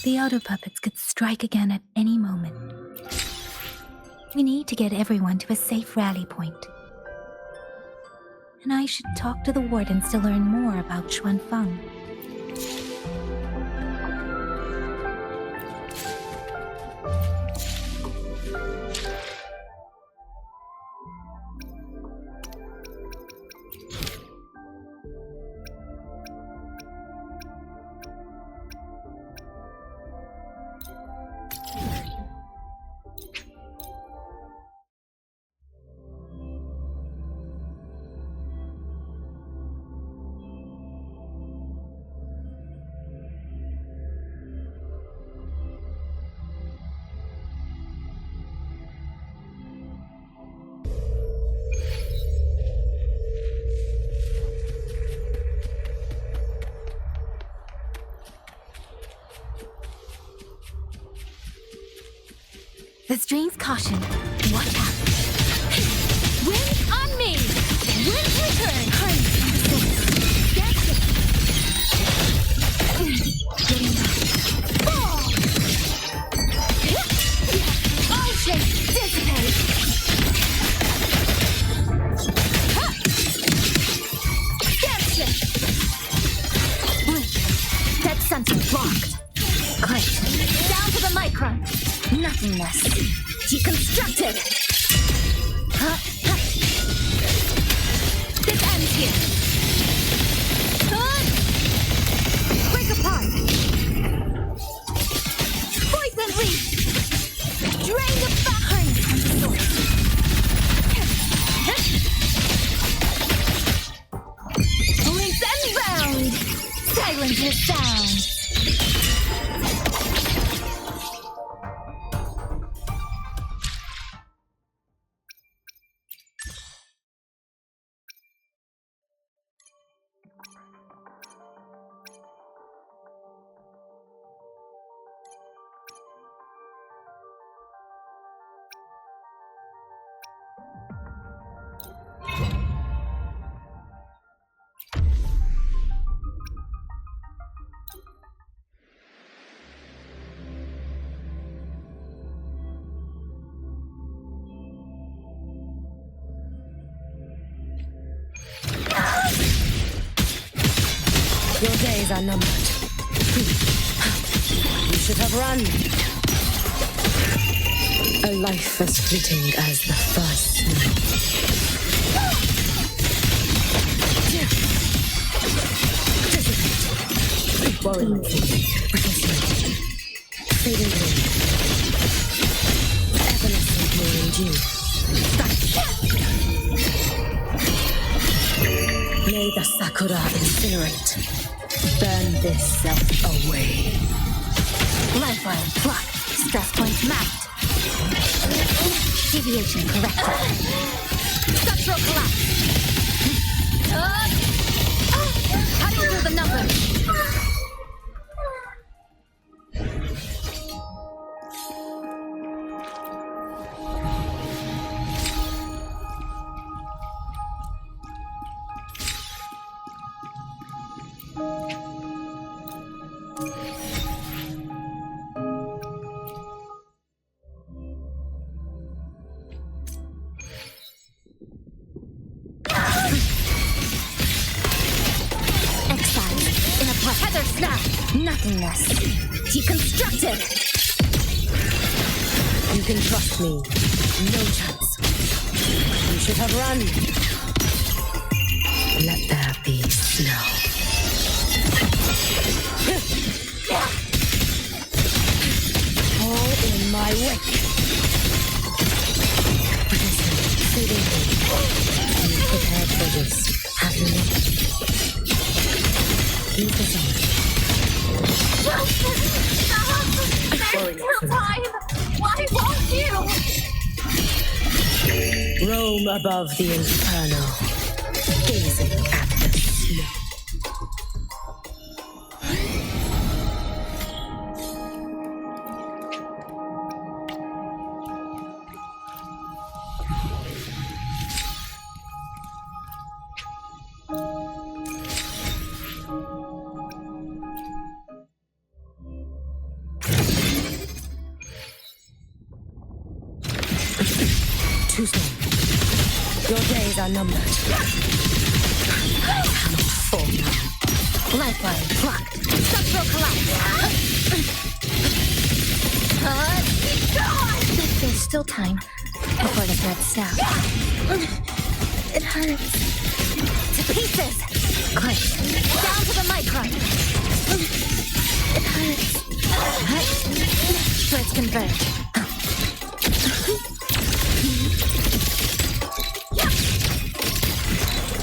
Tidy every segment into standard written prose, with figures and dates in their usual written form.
The auto puppets could strike again at any moment. We need to get everyone to a safe rally point. And I should talk to the wardens to learn more about Xuanfeng. The stream's caution. Watch out. Wind on me! Wind's return! Harness from the source. That's it! Getting up. Fall! Ocean! Dissipate! That's it! Blink. That sensor blocked. Great. Down to the micron. Nothingness. Deconstructed! This ends here! Break apart! Poison leaf! Drain the back harness from the source! Links and bound! Silence your sound! Your days are numbered. You should have run. A life as fleeting as the first snow. Dissipate. Worrying. Resonator. Fading away. Evanescent morning dew. May the Sakura incinerate. Burn this self away. Lifeline blocked. Stress points mapped. Deviation corrected. Structural collapse. Cutting through the numbers. Nothingness. Deconstructed! You can trust me. No chance. You should have run. Let there be snow. All in my wake. Fading away. You prepared for this, have you not? Keep us on. There's still time! Why won't you? Roam above the inferno, gazing at the snow. days are numbered. I cannot fall now. Lifeline blocked. Structural collapse. There's still time before the threat snaps. It hurts. To pieces! Quick. Down to the micron. It hurts. Threads converge.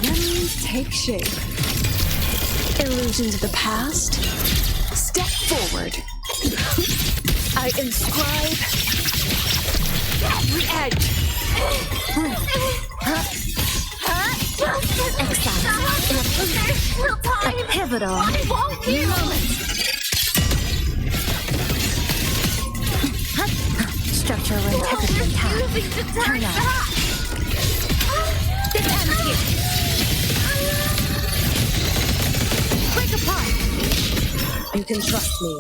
Memories take shape. Illusions of the past. Step forward. I inscribe every edge. Exile. A pivotal moment. Structural integrity intact. Turn on. This ends here. Break apart. You can trust me.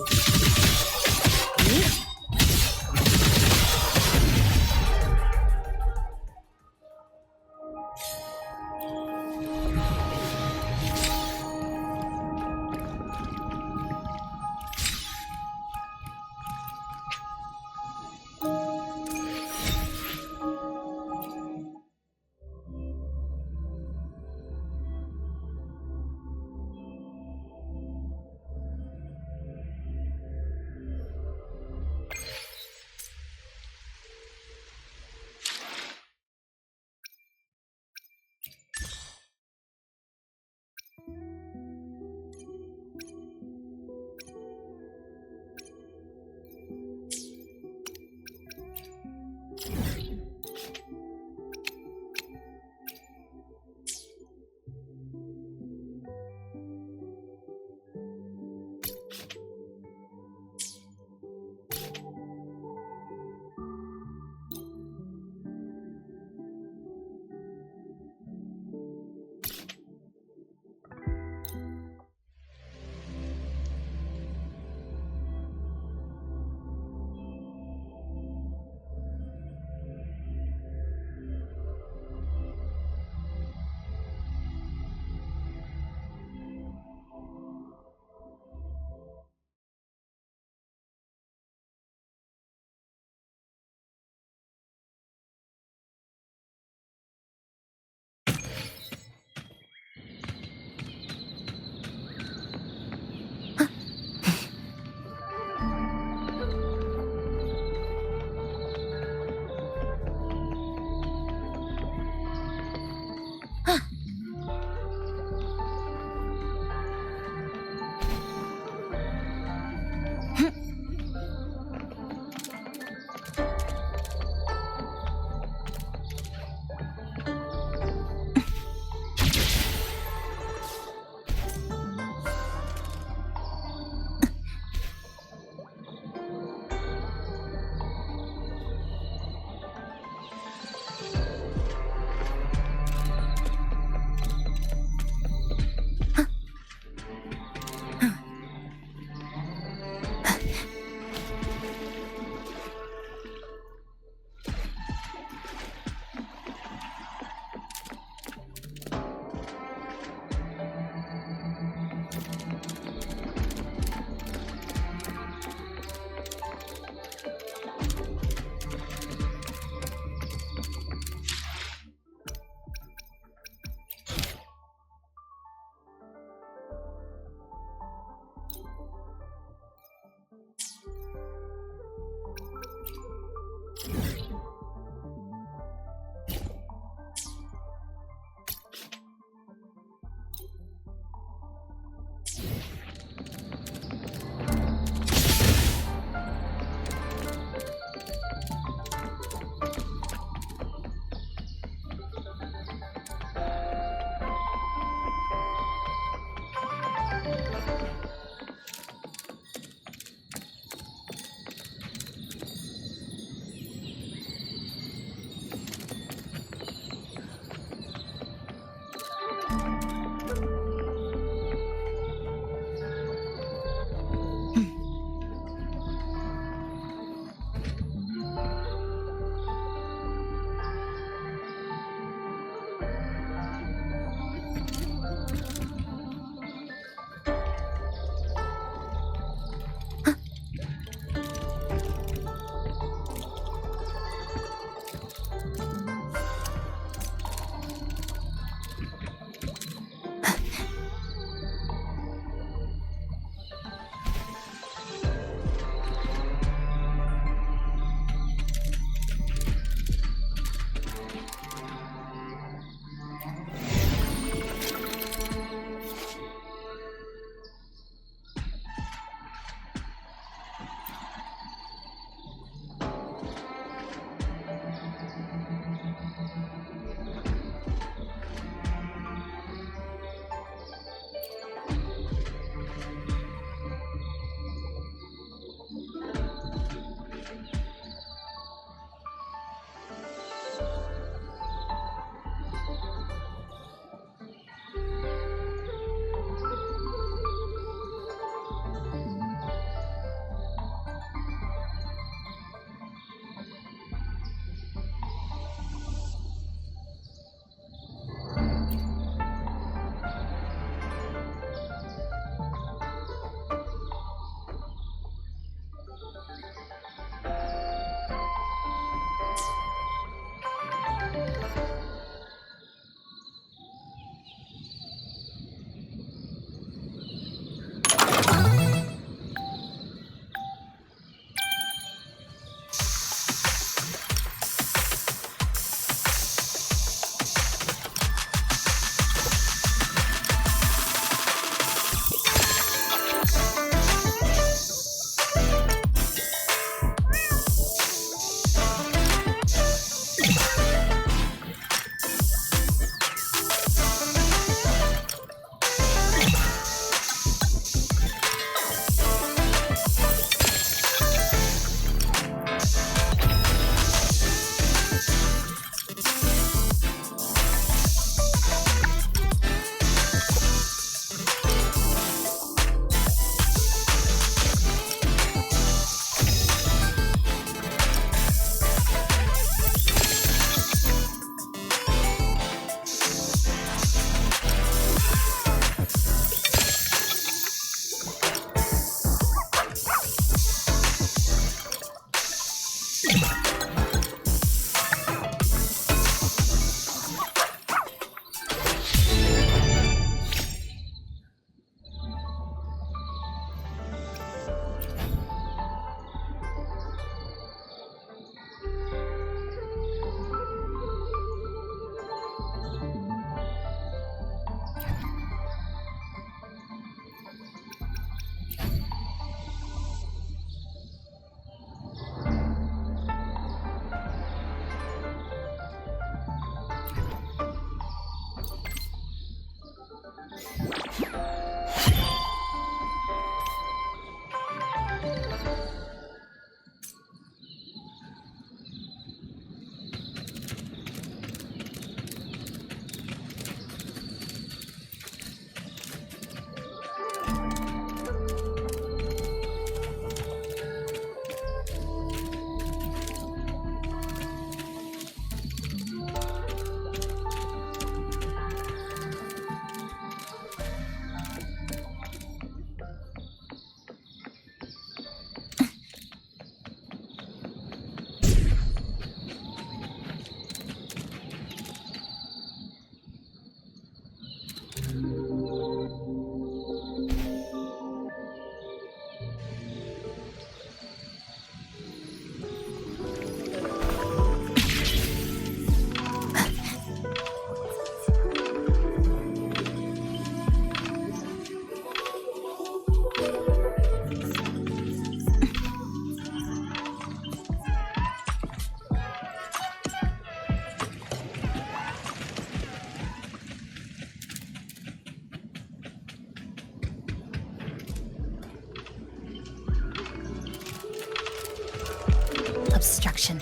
Obstruction.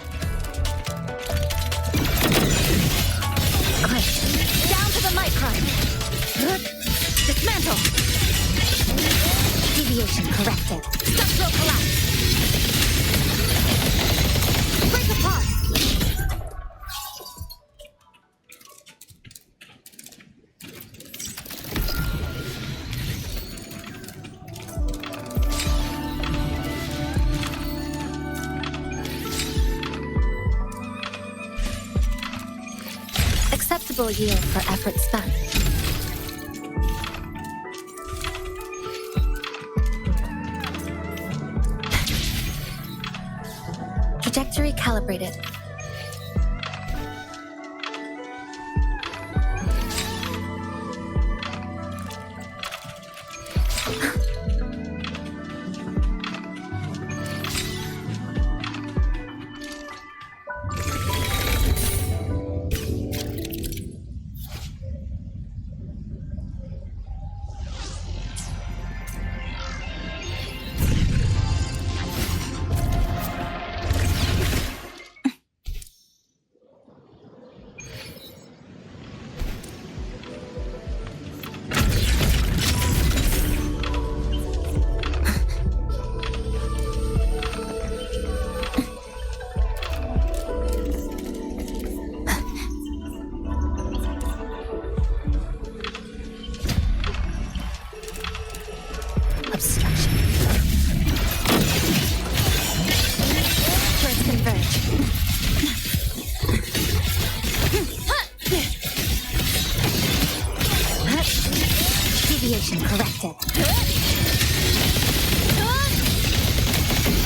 Great. Down to the micron. Dismantle. Deviation corrected. Structural collapse. Break apart. Acceptable yield for effort spent. Trajectory calibrated. Obstruction. First converge. Deviation corrected.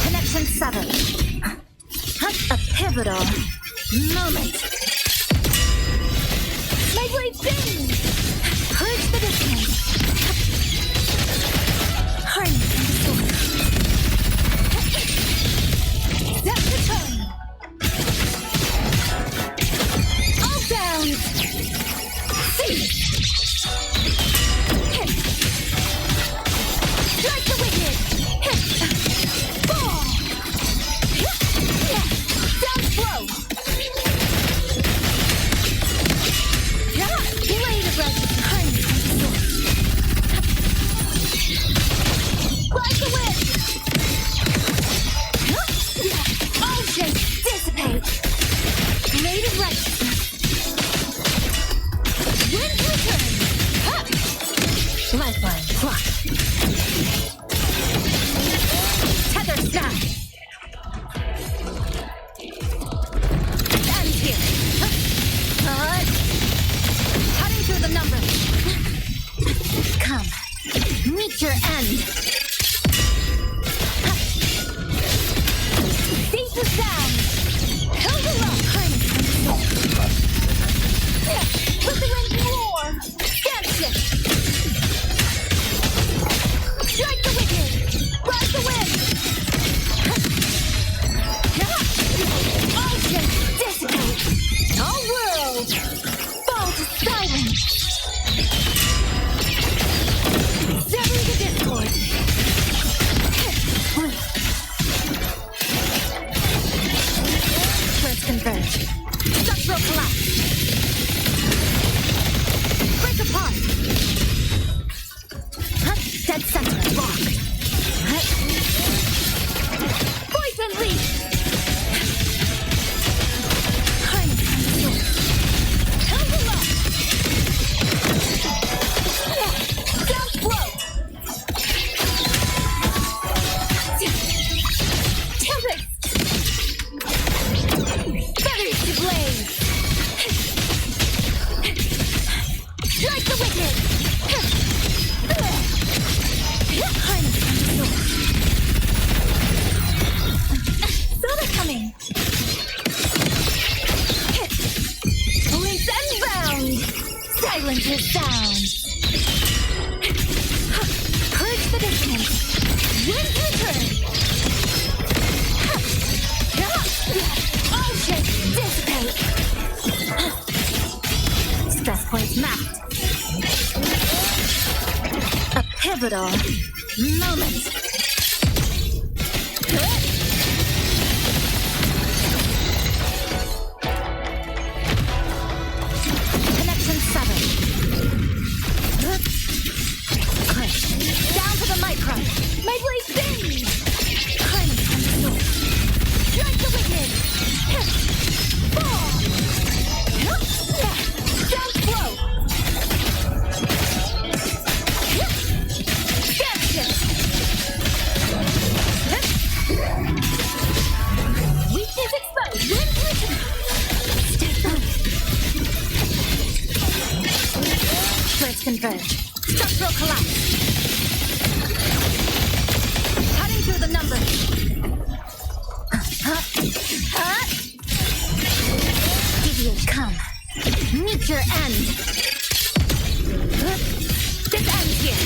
Connection severed. A pivotal moment. My blade spins! Purge the distance. Harness and sword. Step the tone. All down. See. Hit. Strike the wicked. Hit. Fall. Down slow. Blade of righteous. Harness and sword. Like the wind! All shapes dissipate! Blade of righteousness! Wind return! Lifeline clock! Tether snap! End here! Cutting through the numbers! Come, meet your end! Cease the sound! Held along! Harness and sword! Let the wind roar! Dance it! Strike the wicked! Ride the wind! All ships dissipate! All worlds fall to silence! Severing the discord! First converge. Structural collapse. Break apart. Dead center. Lock. Poison leap. Harness and sword. Held aloft. Down slow. Tempest. Feathers to blaze! Strike the wicked! Harness and sword. Saw that coming! Leaps and bound! Silence his sound! Purge the dissonance! Wind return! All shapes dissipate! Stress points mapped. A pivotal moment. converge. Structural collapse. Cutting through the numbers. Deviate, come. Meet your end. This ends here.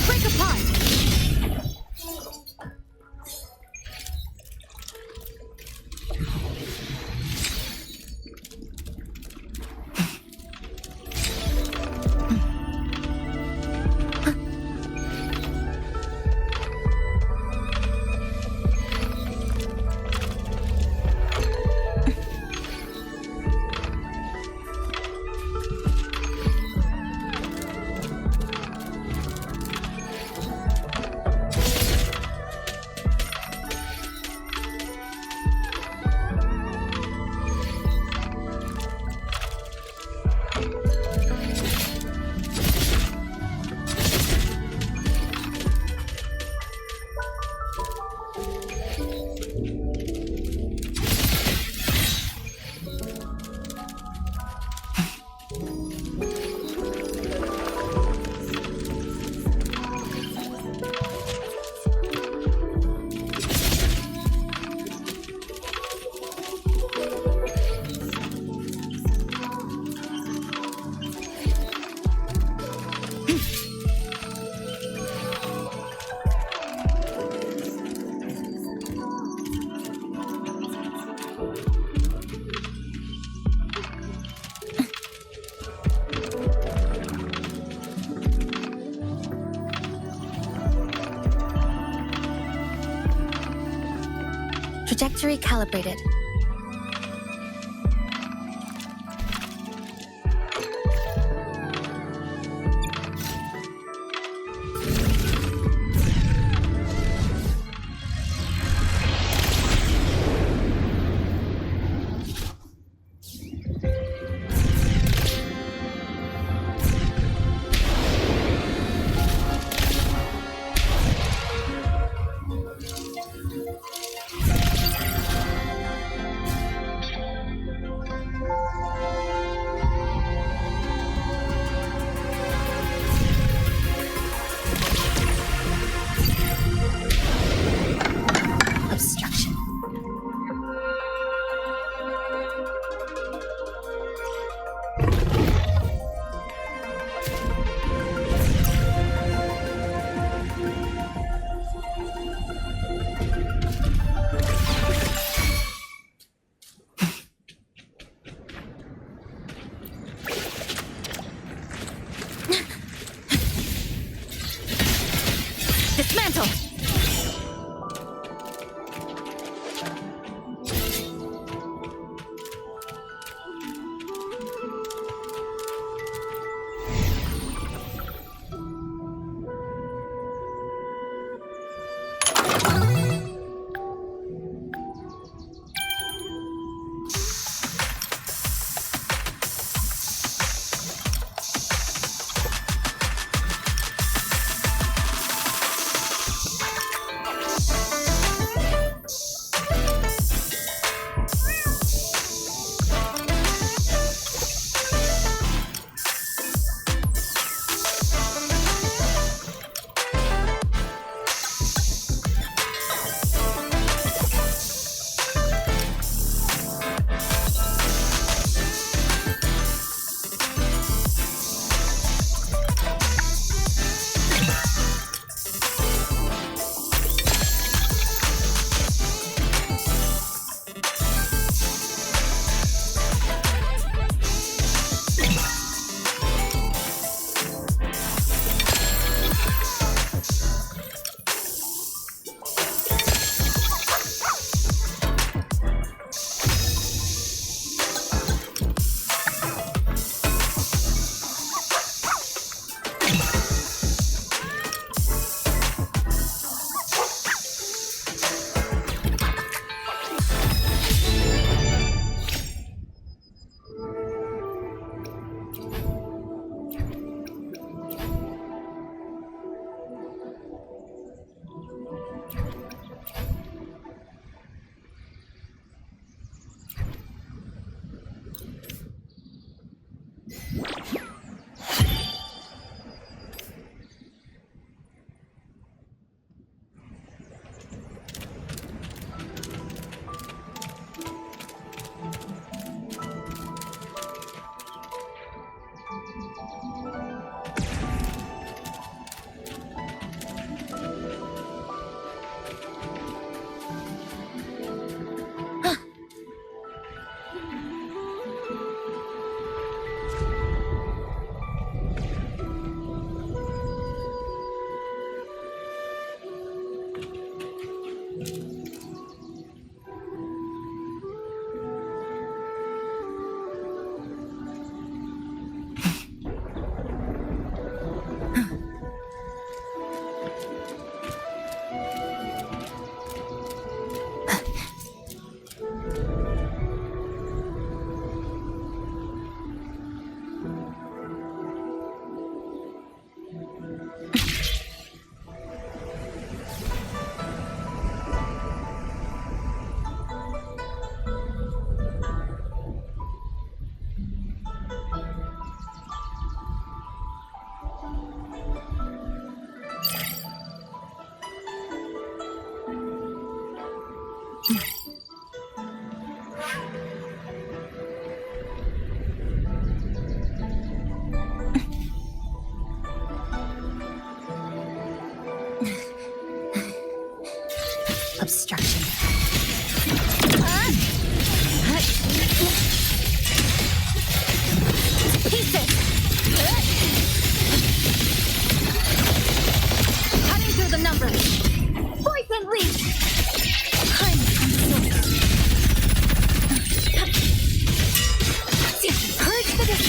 Break apart. Trajectory calibrated. Dismantle!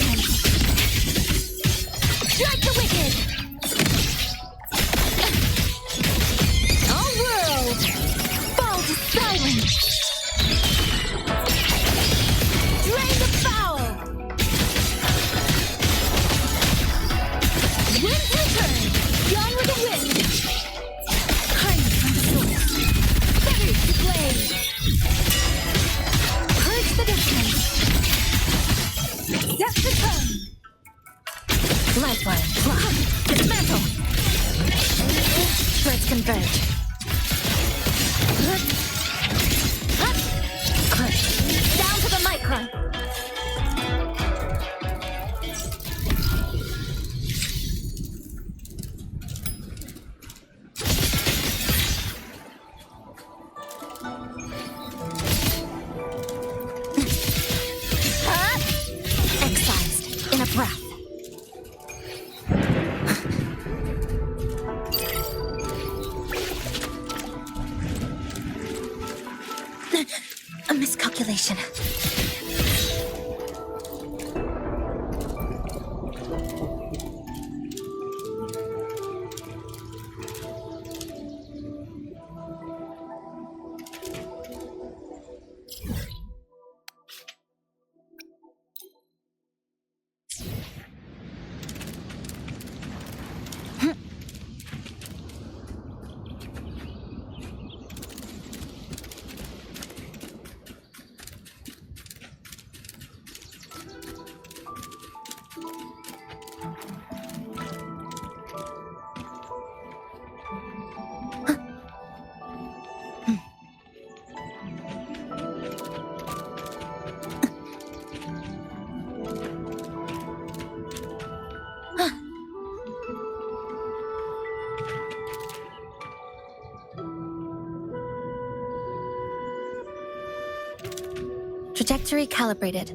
dissonance. Strike the wicked. All world fall to silence. Drain the foul. Winds return. Gone with the wind. Kindness from the source. Feathers to blaze. Purge the distance. Set the tone. Lifeline. Dismantle. Threads converge. Down to the micron. Excised in a breath. A miscalculation. Trajectory calibrated.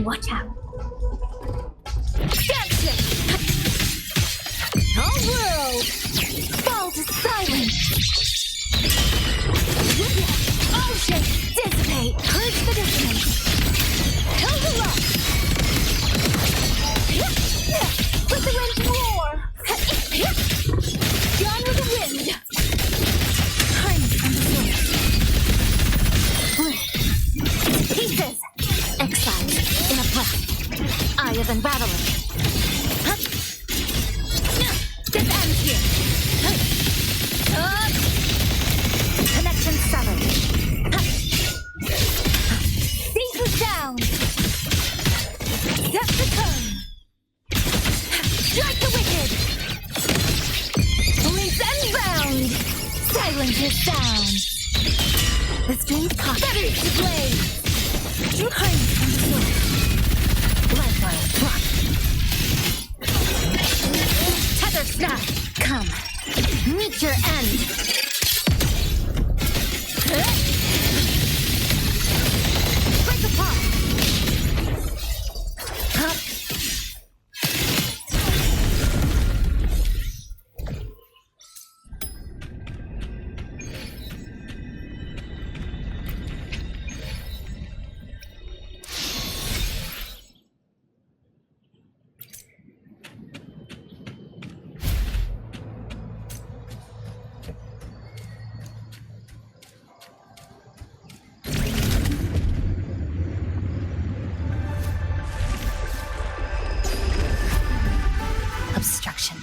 Watch out. Dancing! All world! Fall to silence! All shapes dissipate! Purge the dissonance! Held aloft! is unraveling. This ends here. Connection severed. Sync is down. Death to come. Strike the wicked. Leaps and bound. Silence your sound. The strings caught. Feathers to blaze. Drew harness from the sword. Lifeline block. Tether snap. Come. Meet your end. Break apart. Huh? Obstruction.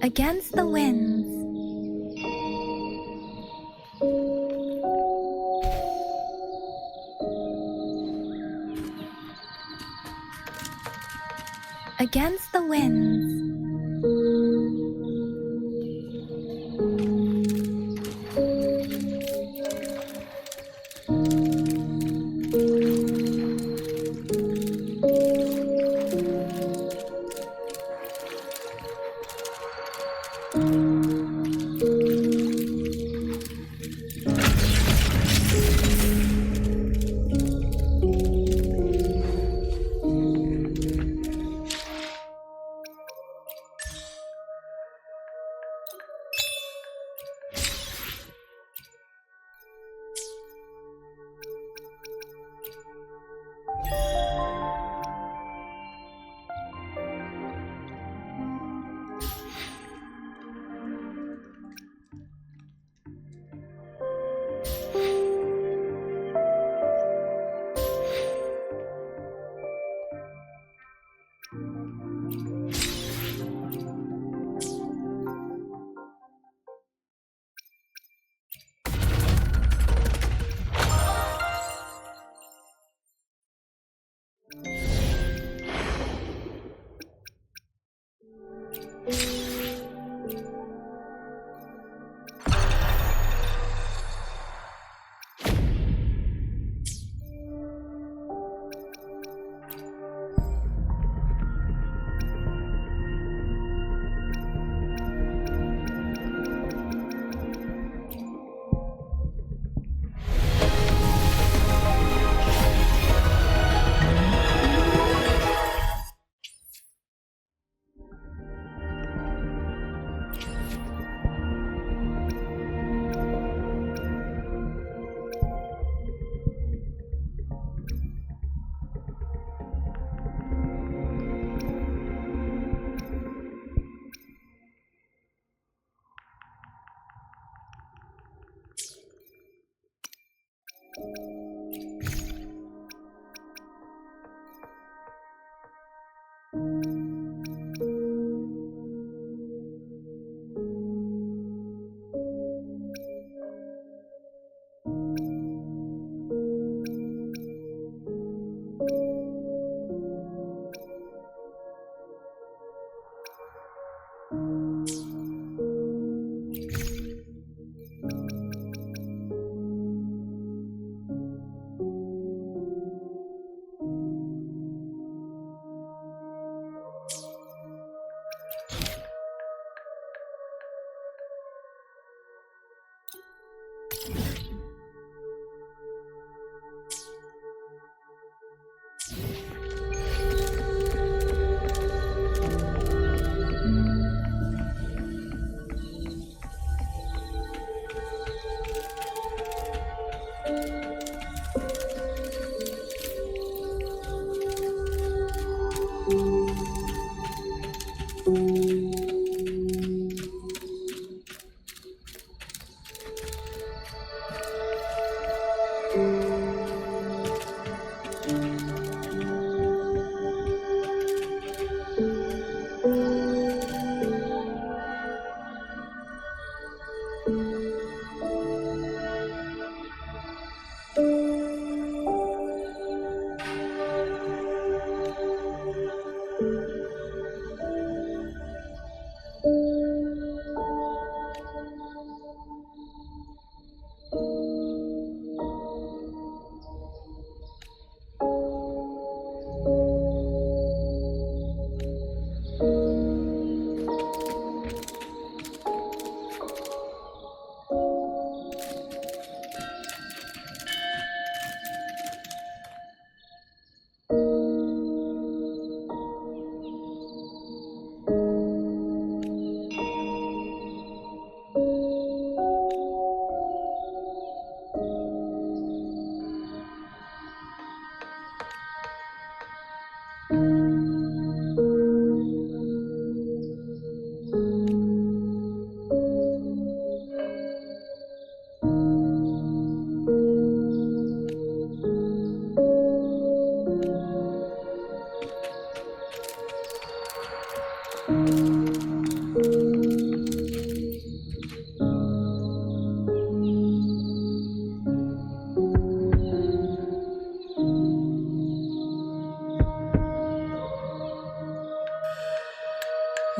Against the winds. Against the winds.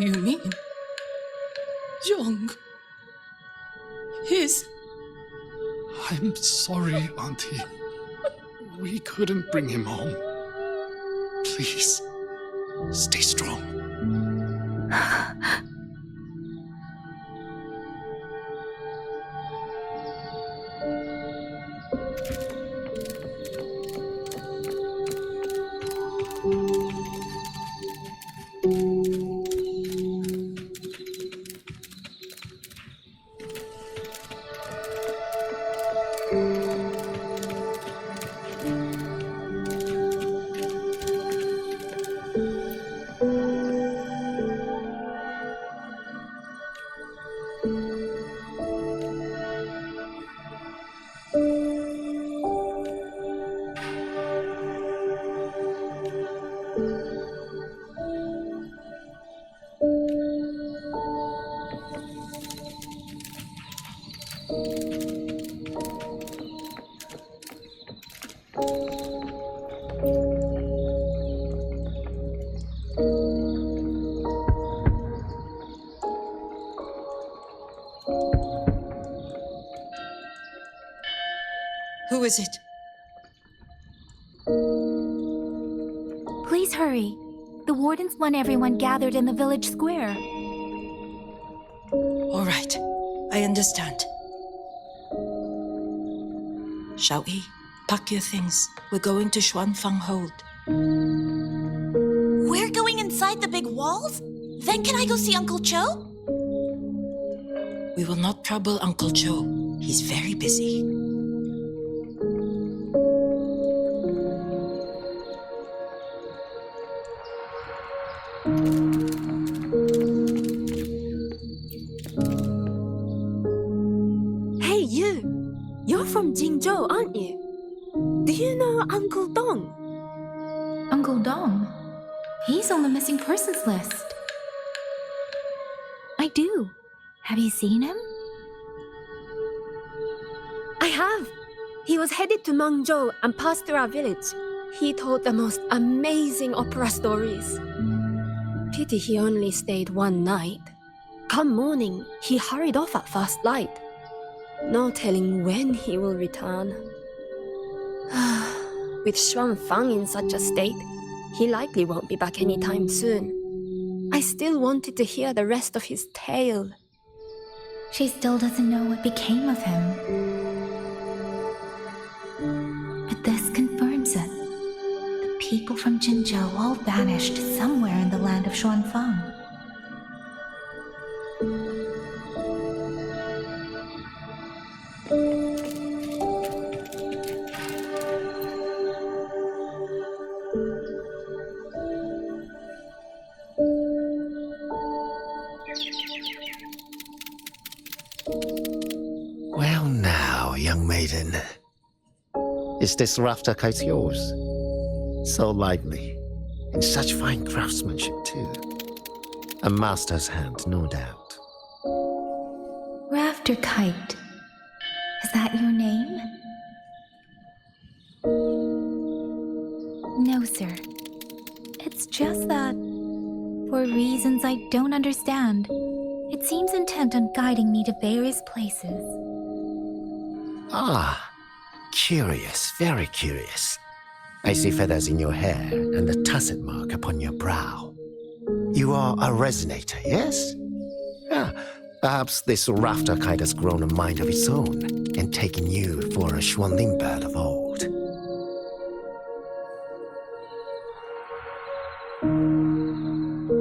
You mean Young? His... I'm sorry, Auntie. We couldn't bring him home. Please, stay strong. Who is it? Please hurry. The wardens want everyone gathered in the village square. All right, I understand. Shall we? Pack your things. We're going to Xuanfang Hold. We're going inside the big walls? Then can I go see Uncle Cho? We will not trouble Uncle Cho. He's very busy. Hey, you! You're from Jingzhou, aren't you? Do you know Uncle Dong? Uncle Dong? He's on the missing persons list. I do. Have you seen him? I have. He was headed to Mangzhou and passed through our village. He told the most amazing opera stories. Pity he only stayed one night. Come morning, he hurried off at first light. No telling when he will return. With Xuanfang in such a state, he likely won't be back anytime soon. I still wanted to hear the rest of his tale. She still doesn't know what became of him. But this confirms it. The people from Jinzhou all vanished somewhere in the land of Xuanfang. Well now, young maiden. Is this rafter kite yours? So lively, and such fine craftsmanship too. A master's hand, no doubt. Rafter Kite. Is that your name? No, sir. It's just that, for reasons I don't understand, it seems intent on guiding me to various places. Ah, curious, very curious. I see feathers in your hair and a tusset mark upon your brow. You are a resonator, yes? Ah, perhaps this rafter kite has grown a mind of its own and taken you for a Xuanling bird of old.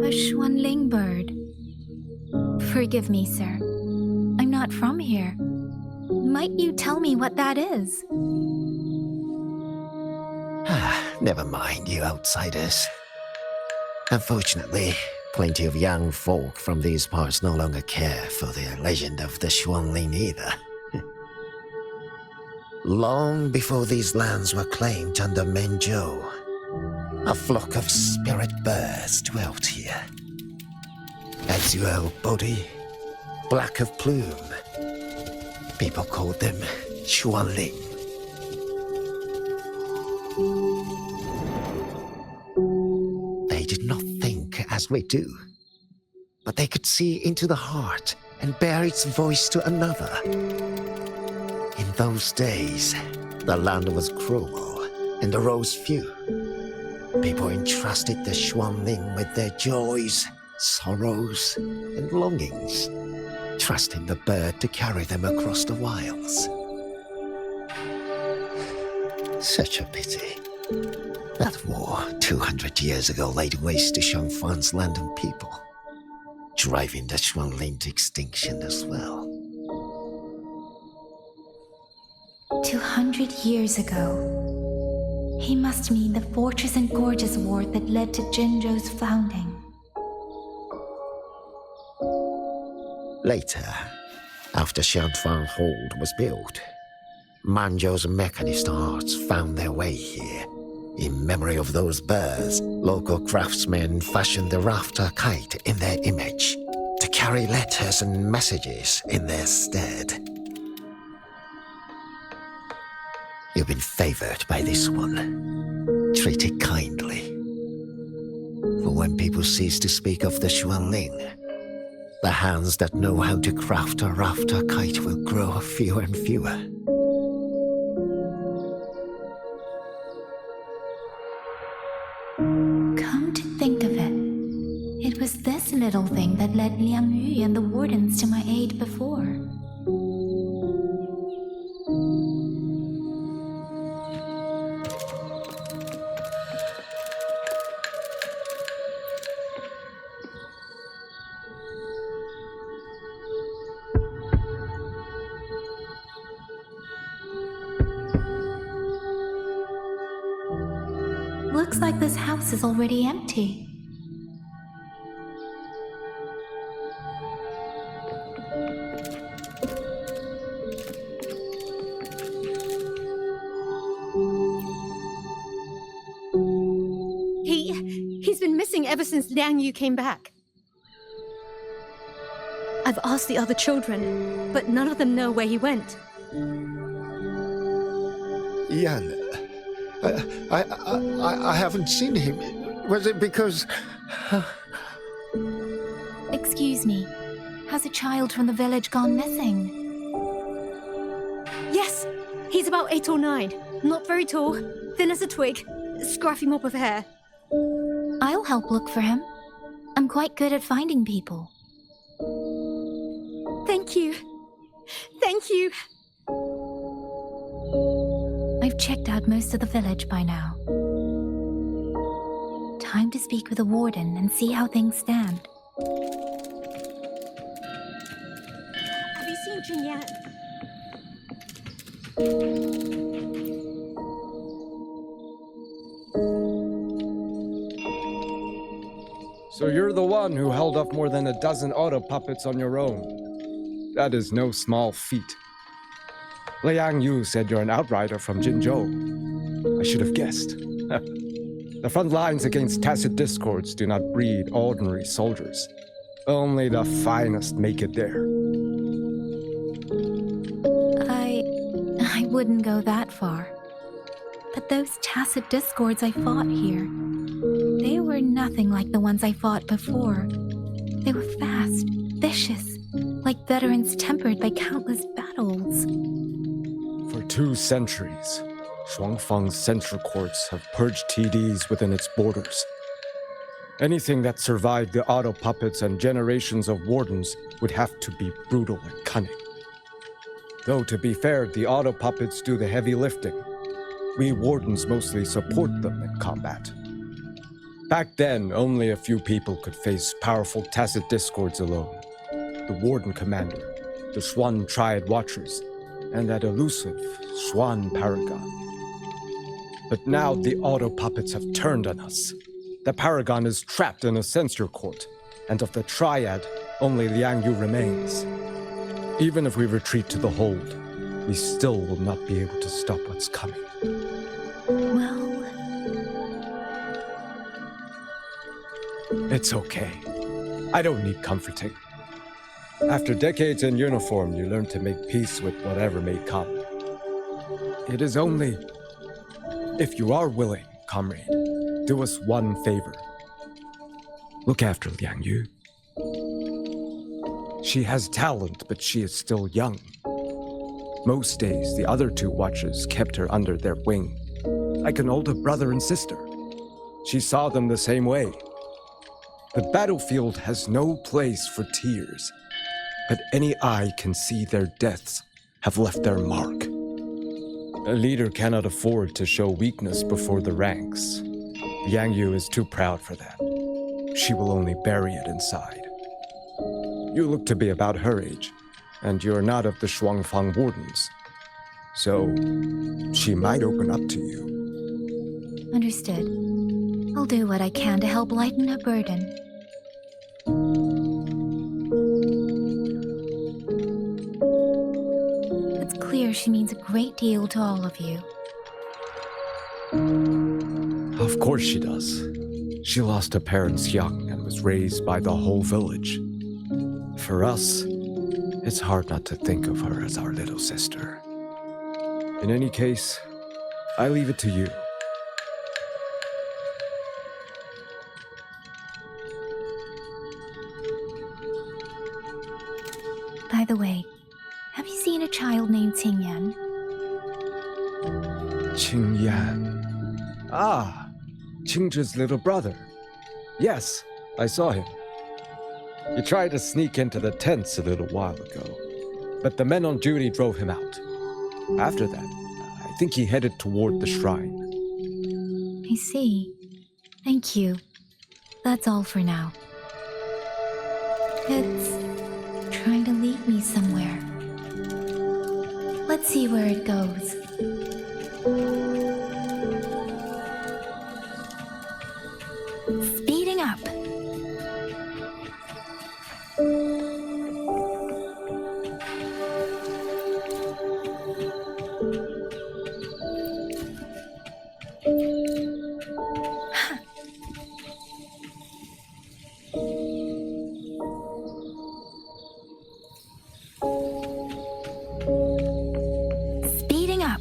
A Xuanling bird. Forgive me, sir. I'm not from here. Might you tell me what that is? Never mind, you outsiders. Unfortunately, plenty of young folk from these parts no longer care for the legend of the Xuanling either. Long before these lands were claimed under Menzhou, a flock of spirit birds dwelt here. Azure body, black of plume. People called them Xuanling. They did not think as we do, but they could see into the heart and bear its voice to another. In those days, the land was cruel and arose few. People entrusted the Xuanling with their joys, sorrows, and longings, trusting the bird to carry them across the wilds. Such a pity. That war 200 years ago laid waste to Xuanfang's land and people, driving the Xuanling to extinction as well. 200 years ago. He must mean the Fortress and Gorges War that led to Jinzhou's founding. Later, after Xuanfang Hold was built, Manzhou's mechanist arts found their way here. In memory of those birds, local craftsmen fashioned the rafter kite in their image to carry letters and messages in their stead. You've been favored by this one. Treat it kindly. For when people cease to speak of the Xuanling, the hands that know how to craft a rafter kite will grow fewer and fewer. Come to think of it, it was this little thing that led Liangyu and the wardens to my aid before. Looks like this house is already empty. He's been missing ever since Liangyu came back. I've asked the other children, but none of them know where he went. Yan, I haven't seen him. Was it because... Excuse me, has a child from the village gone missing? Yes, he's about 8 or 9. Not very tall, thin as a twig, scruffy mop of hair. I'll help look for him. I'm quite good at finding people. Thank you. Thank you. I've checked out most of the village by now. Time to speak with the warden and see how things stand. Have you seen Yangyang? So you're the one who held off more than a dozen auto puppets on your own. That is no small feat. Liang Yu said you're an outrider from Jinzhou. I should have guessed. The front lines against tacit discords do not breed ordinary soldiers. Only the finest make it there. I wouldn't go that far. But those tacit discords I fought here, they were nothing like the ones I fought before. They were fast, vicious, like veterans tempered by countless battles. For 2 centuries, Shuangfang's central courts have purged TDs within its borders. Anything that survived the auto puppets and generations of wardens would have to be brutal and cunning. Though, to be fair, the auto puppets do the heavy lifting. We wardens mostly support them in combat. Back then, only a few people could face powerful tacit discords alone. The Warden Commander, the Swan Triad Watchers, and that elusive Swan Paragon. But now the auto puppets have turned on us. The Paragon is trapped in a censor court, and of the Triad, only Liang Yu remains. Even if we retreat to the hold, we still will not be able to stop what's coming. Well... It's okay. I don't need comforting. After decades in uniform, you learn to make peace with whatever may come. It is only... If you are willing, comrade, do us one favor. Look after Liang Yu. She has talent, but she is still young. Most days, the other 2 watchers kept her under their wing, like an older brother and sister. She saw them the same way. The battlefield has no place for tears, but any eye can see their deaths have left their mark. A leader cannot afford to show weakness before the ranks. Yang Yu is too proud for that. She will only bury it inside. You look to be about her age, and you're not of the Shuangfang Wardens. So, she might open up to you. Understood. I'll do what I can to help lighten her burden. It's clear she means a great deal to all of you. Of course she does. She lost her parents young and was raised by the whole village. For us, it's hard not to think of her as our little sister. In any case, I leave it to you. By the way, have you seen a child named Qingyan? Qingyan. Ah, Qingzhi's little brother. Yes, I saw him. He tried to sneak into the tents a little while ago, but the men on duty drove him out. After that, I think he headed toward the shrine. I see. Thank you. That's all for now. It's trying to lead me somewhere. Let's see where it goes. Speeding up. Speeding up.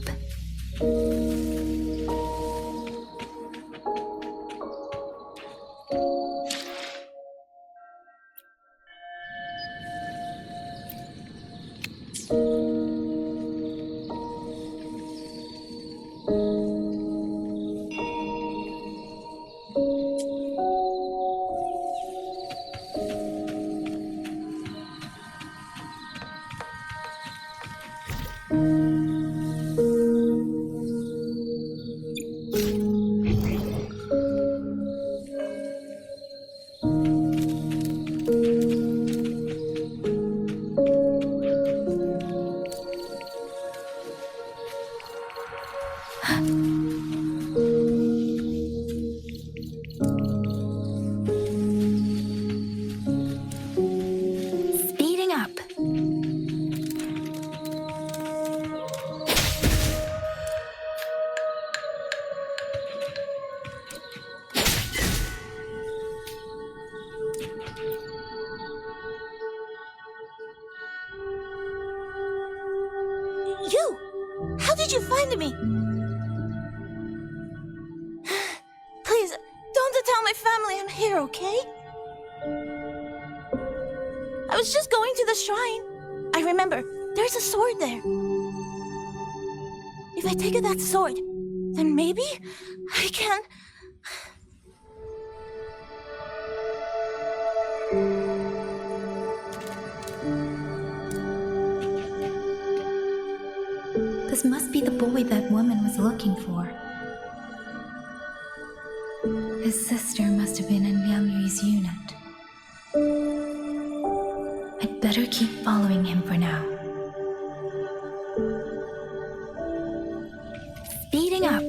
Speeding up. You! How did you find me? Please, don't tell my family I'm here, okay? I was just going to the shrine. I remember, there's a sword there. If I take that sword, then maybe I can... This must be the boy that woman was looking for. His sister must have been in Yangyang's unit. I'd better keep following him for now. Speeding up.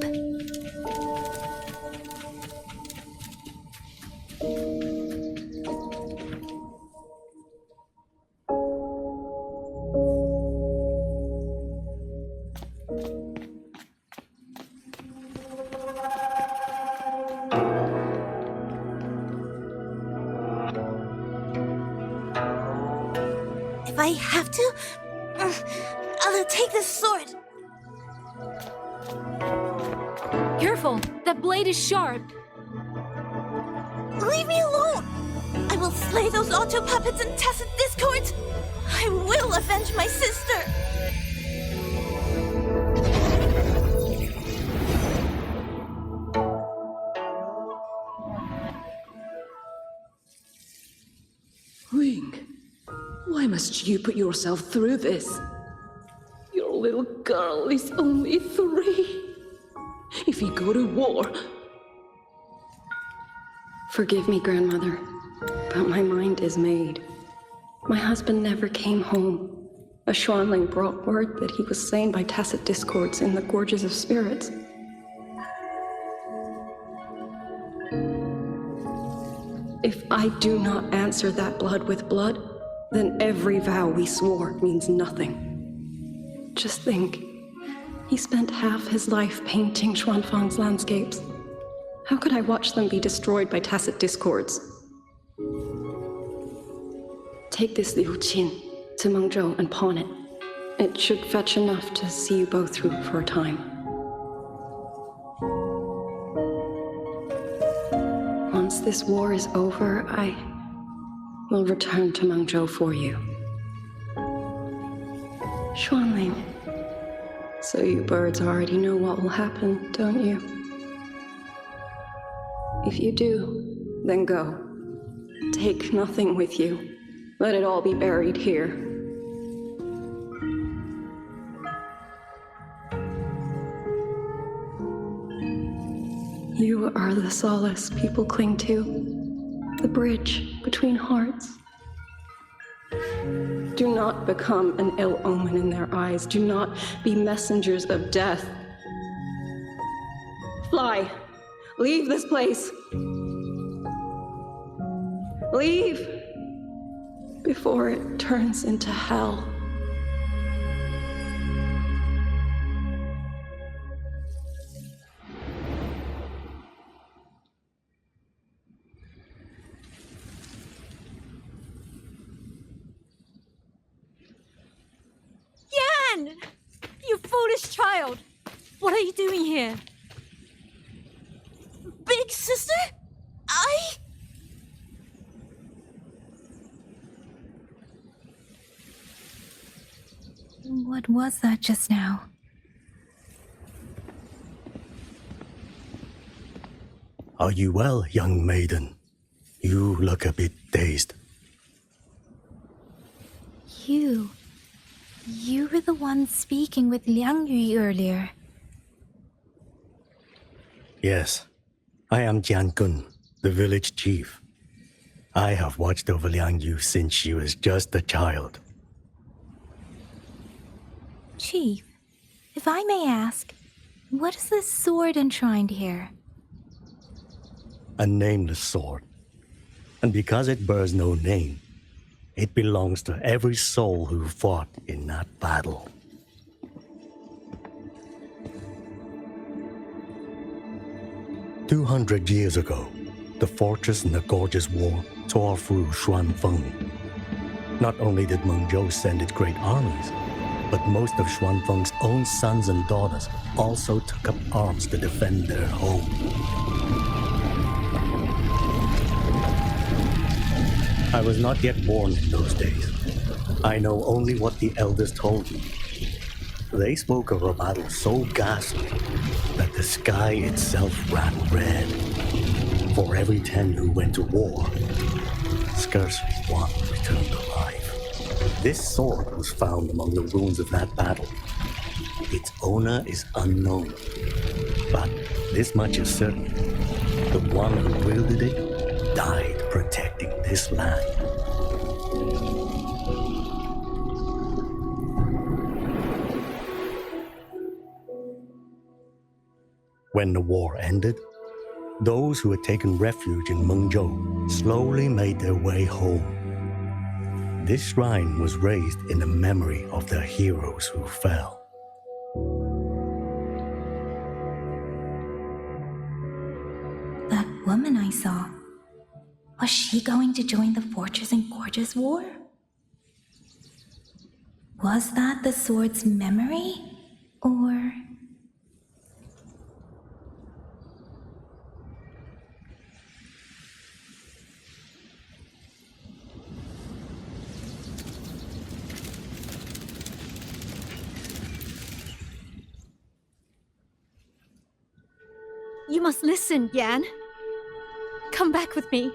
If I have to, I'll take this sword. Careful! That blade is sharp! Leave me alone! I will slay those auto puppets and tacit discords! I will avenge my sister! Wing, why must you put yourself through this? Your little girl is only 3. If you go to war... Forgive me, grandmother, but my mind is made. My husband never came home. A Xuanling brought word that he was slain by tacit discords in the Gorges of Spirits. If I do not answer that blood with blood, then every vow we swore means nothing. Just think, he spent half his life painting Xuanfang's landscapes. How could I watch them be destroyed by tacit discords? Take this Liu Qin to Mengzhou and pawn it. It should fetch enough to see you both through for a time. Once this war is over, I will return to Mengzhou for you. Xuanling, so you birds already know what will happen, don't you? If you do, Then go. Take nothing with you. Let it all be buried here. You are the solace people cling to, the bridge between hearts. Do not become an ill omen in their eyes. Do not be messengers of death. Fly. Leave this place. Leave before it turns into hell. Yan! You foolish child! What are you doing here? Big sister? What was that just now? Are you well, young maiden? You look a bit dazed. You were the one speaking with Yangyang earlier. Yes, I am Jiankun, the village chief. I have watched over Yangyang since she was just a child. Chief, if I may ask, what is this sword enshrined here? A nameless sword. And because it bears no name, it belongs to every soul who fought in that battle. "200 years ago, the fortress in the gorgeous war tore through Xuanfeng. Not only did Mengzhou send its great armies, but most of Xuanfeng's own sons and daughters also took up arms to defend their home. I was not yet born in those days. I know only what the elders told me. They spoke of a battle so ghastly that the sky itself ran red. For every 10 who went to war, scarcely one returned alive. This sword was found among the ruins of that battle. Its owner is unknown, but this much is certain. The one who wielded it died protecting this land. When the war ended, those who had taken refuge in Mengzhou slowly made their way home. This shrine was raised in the memory of the heroes who fell. That woman I saw, was she going to join the Fortress and Gorgeous War? Was that the sword's memory, or... You must listen, Yan. Come back with me.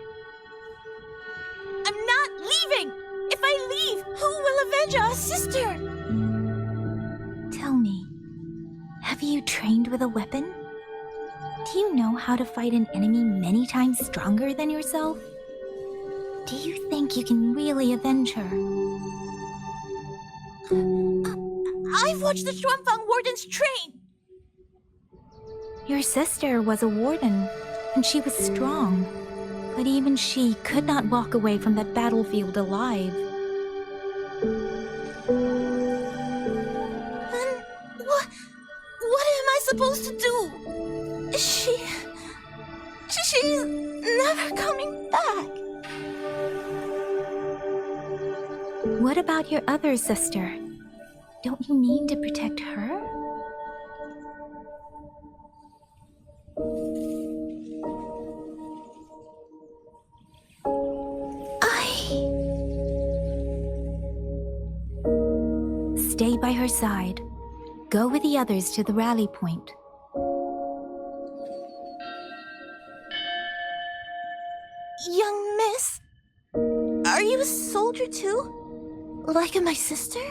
I'm not leaving! If I leave, who will avenge our sister? Tell me, have you trained with a weapon? Do you know how to fight an enemy many times stronger than yourself? Do you think you can really avenge her? I've watched the Xuanfang wardens train! Your sister was a warden, and she was strong. But even she could not walk away from that battlefield alive. Then what am I supposed to do? She's never coming back. What about your other sister? Don't you mean to protect her? Stay by her side. Go with the others to the rally point. Young miss? Are you a soldier too? Like my sister?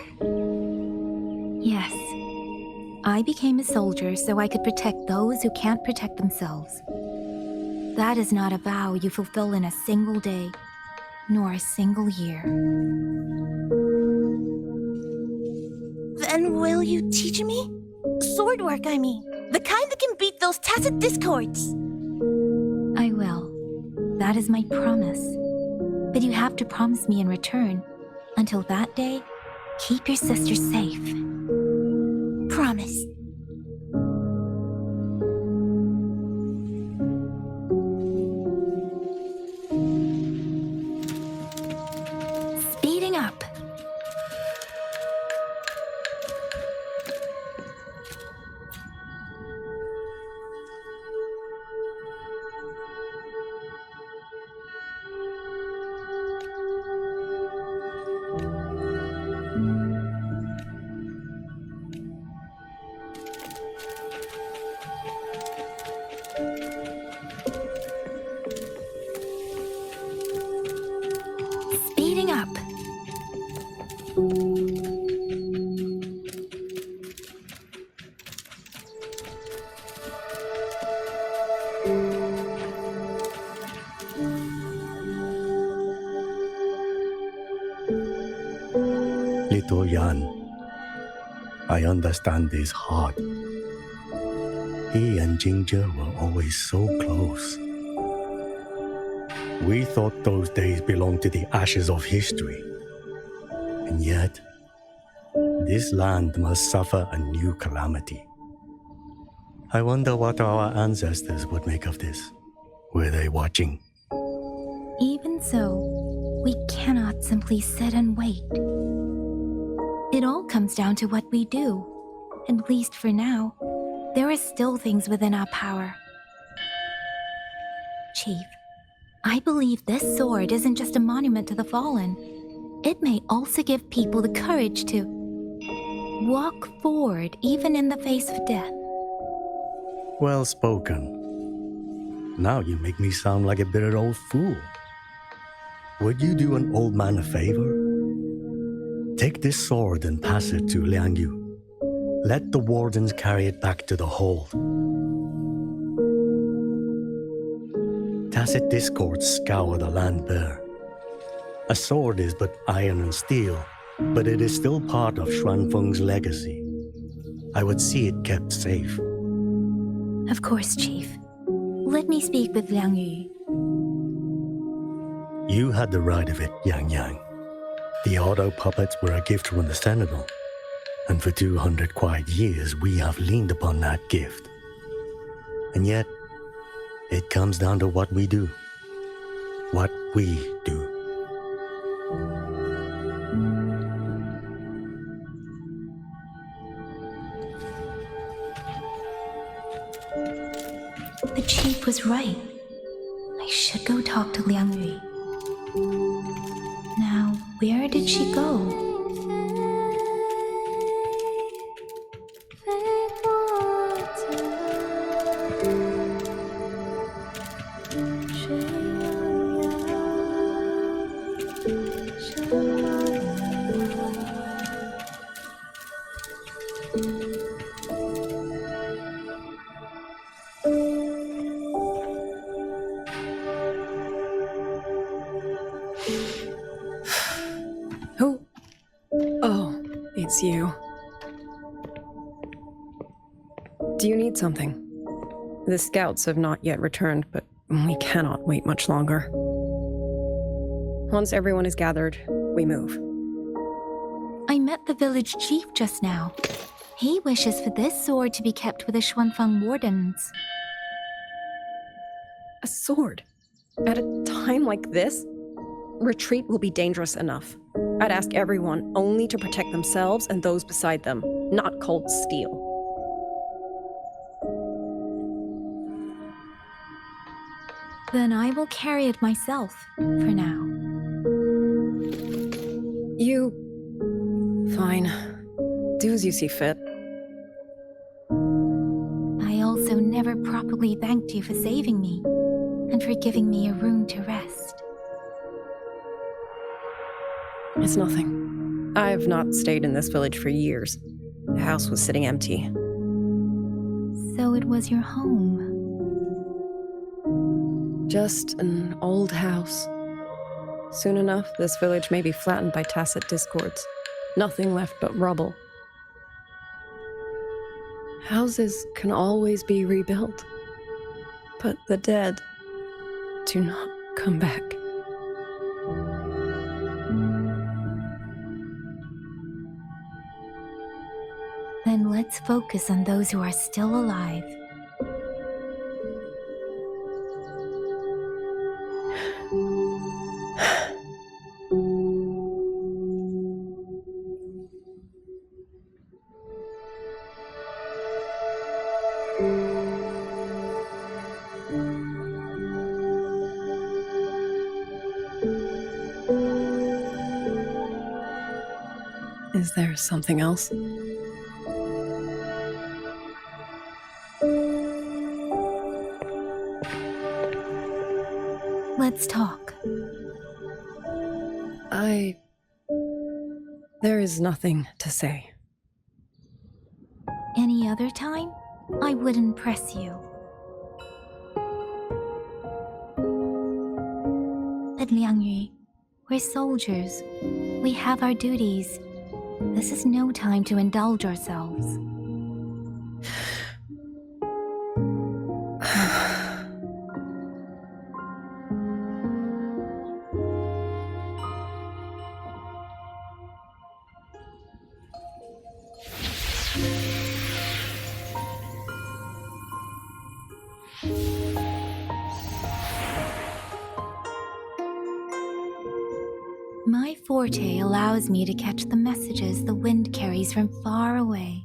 Yes. I became a soldier so I could protect those who can't protect themselves. That is not a vow you fulfill in a single day, nor a single year. Then will you teach me? Sword work, I mean. The kind that can beat those tacit discords. I will. That is my promise. But you have to promise me in return. Until that day, keep your sister safe. Promise. Speeding up. Speeding up. Little Yan, I understand this hard. He and Ginger were always so close. We thought those days belonged to the ashes of history. And yet, this land must suffer a new calamity. I wonder what our ancestors would make of this. Were they watching? Even so, we cannot simply sit and wait. It all comes down to what we do. At least for now, there are still things within our power. Chief, I believe this sword isn't just a monument to the fallen. It may also give people the courage to walk forward even in the face of death. Well spoken. Now you make me sound like a bitter old fool. Would you do an old man a favor? Take this sword and pass it to Liang Yu. Let the wardens carry it back to the hold. Tacit discords scour the land bare. A sword is but iron and steel, but it is still part of Xuanfeng's legacy. I would see it kept safe. Of course, Chief. Let me speak with Liang Yu. You had the right of it, Yangyang. The auto puppets were a gift from the Sentinel, and for 200 quiet years we have leaned upon that gift. And yet, it comes down to what we do. What we do. The chief was right. I should go talk to Liang Yu. Now, where did she go? Who? Oh, it's you. Do you need something? The scouts have not yet returned, but we cannot wait much longer. Once everyone is gathered, we move. I met the village chief just now. He wishes for this sword to be kept with the Xuanfeng wardens. A sword? At a time like this? Retreat will be dangerous enough. I'd ask everyone only to protect themselves and those beside them, not cold steel. Then I will carry it myself, for now. You... Fine. Do as you see fit. I also never properly thanked you for saving me, and for giving me a room to rest. It's nothing. I've not stayed in this village for years. The house was sitting empty. So it was your home. Just an old house. Soon enough, this village may be flattened by tacit discords. Nothing left but rubble. Houses can always be rebuilt, but the dead do not come back. Then let's focus on those who are still alive. Is there something else? Let's talk. There is nothing to say. Any other time, I wouldn't press you. But Liangyu, we're soldiers. We have our duties. This is no time to indulge ourselves. My forte allows me to catch the messages the wind carries from far away.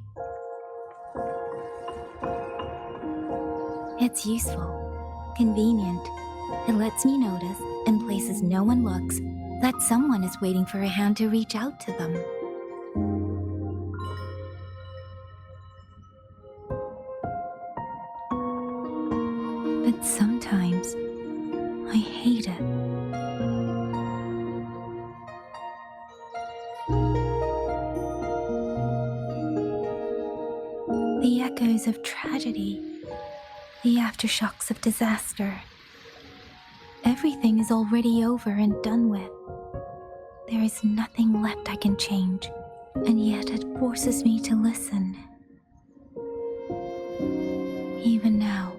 It's useful, convenient. It lets me notice, in places no one looks, that someone is waiting for a hand to reach out to them. But sometimes, I hate it. The echoes of tragedy, the aftershocks of disaster. Everything is already over and done with. There is nothing left I can change, and yet it forces me to listen. Even now,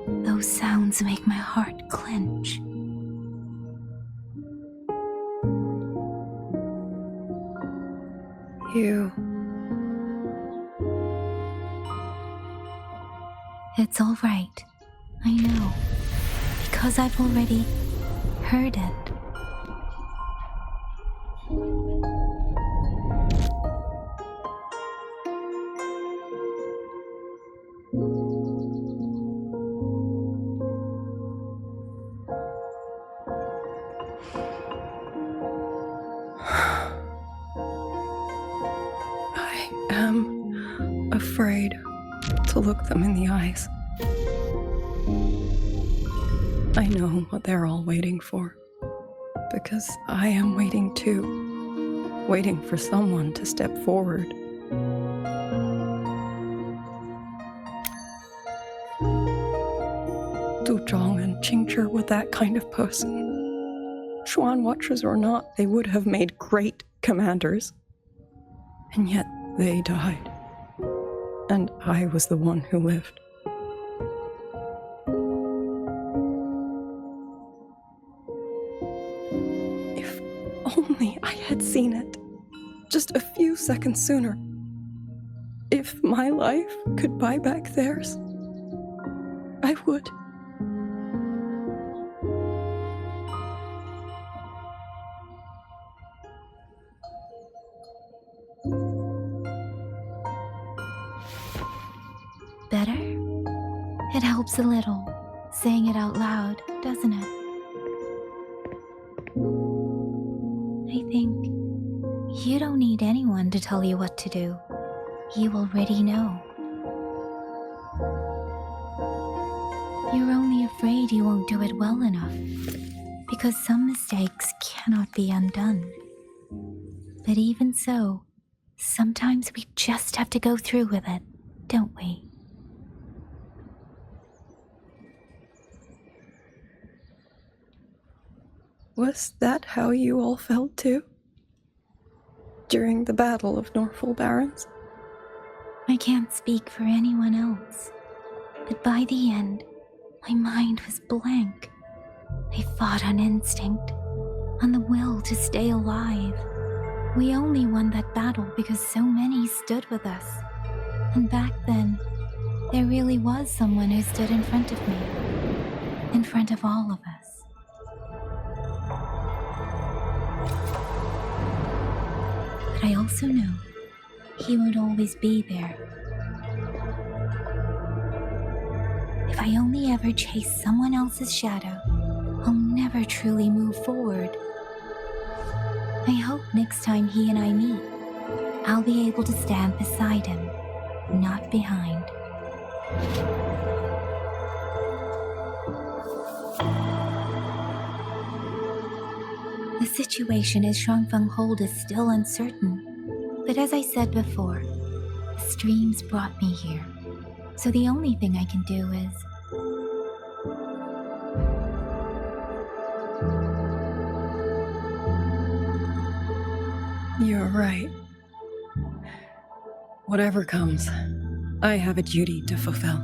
those sounds make my heart clench. You... It's all right. I know. Because I've already heard it. I am afraid to look them in the eyes. I know what they're all waiting for, because I am waiting too, waiting for someone to step forward. Du Zhong and Qingzhi were that kind of person. Xuan Watchers or not, they would have made great commanders. And yet they died. And I was the one who lived. If only I had seen it, just a few seconds sooner. If my life could buy back theirs, I would. Better? It helps a little, saying it out loud, doesn't it? I think you don't need anyone to tell you what to do. You already know. You're only afraid you won't do it well enough, because some mistakes cannot be undone. But even so, sometimes we just have to go through with it, don't we? Was that how you all felt too? During the Battle of Norfolk Barrens? I can't speak for anyone else, but by the end, my mind was blank. I fought on instinct, on the will to stay alive. We only won that battle because so many stood with us. And back then, there really was someone who stood in front of me, in front of all of us. But I also know he would always be there. If I only ever chase someone else's shadow, I'll never truly move forward. I hope next time he and I meet, I'll be able to stand beside him, not behind. The situation as Shuangfeng Hold is still uncertain, but as I said before, the streams brought me here, so the only thing I can do is... You're right. Whatever comes, I have a duty to fulfill.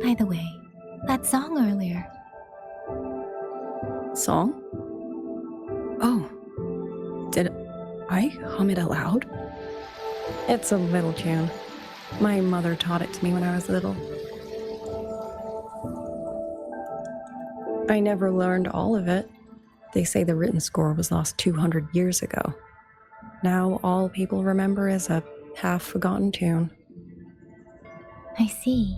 By the way, that song earlier. Song? Oh. Did I hum it aloud? It's a little tune. My mother taught it to me when I was little. I never learned all of it. They say the written score was lost 200 years ago. Now all people remember is a half-forgotten tune. I see.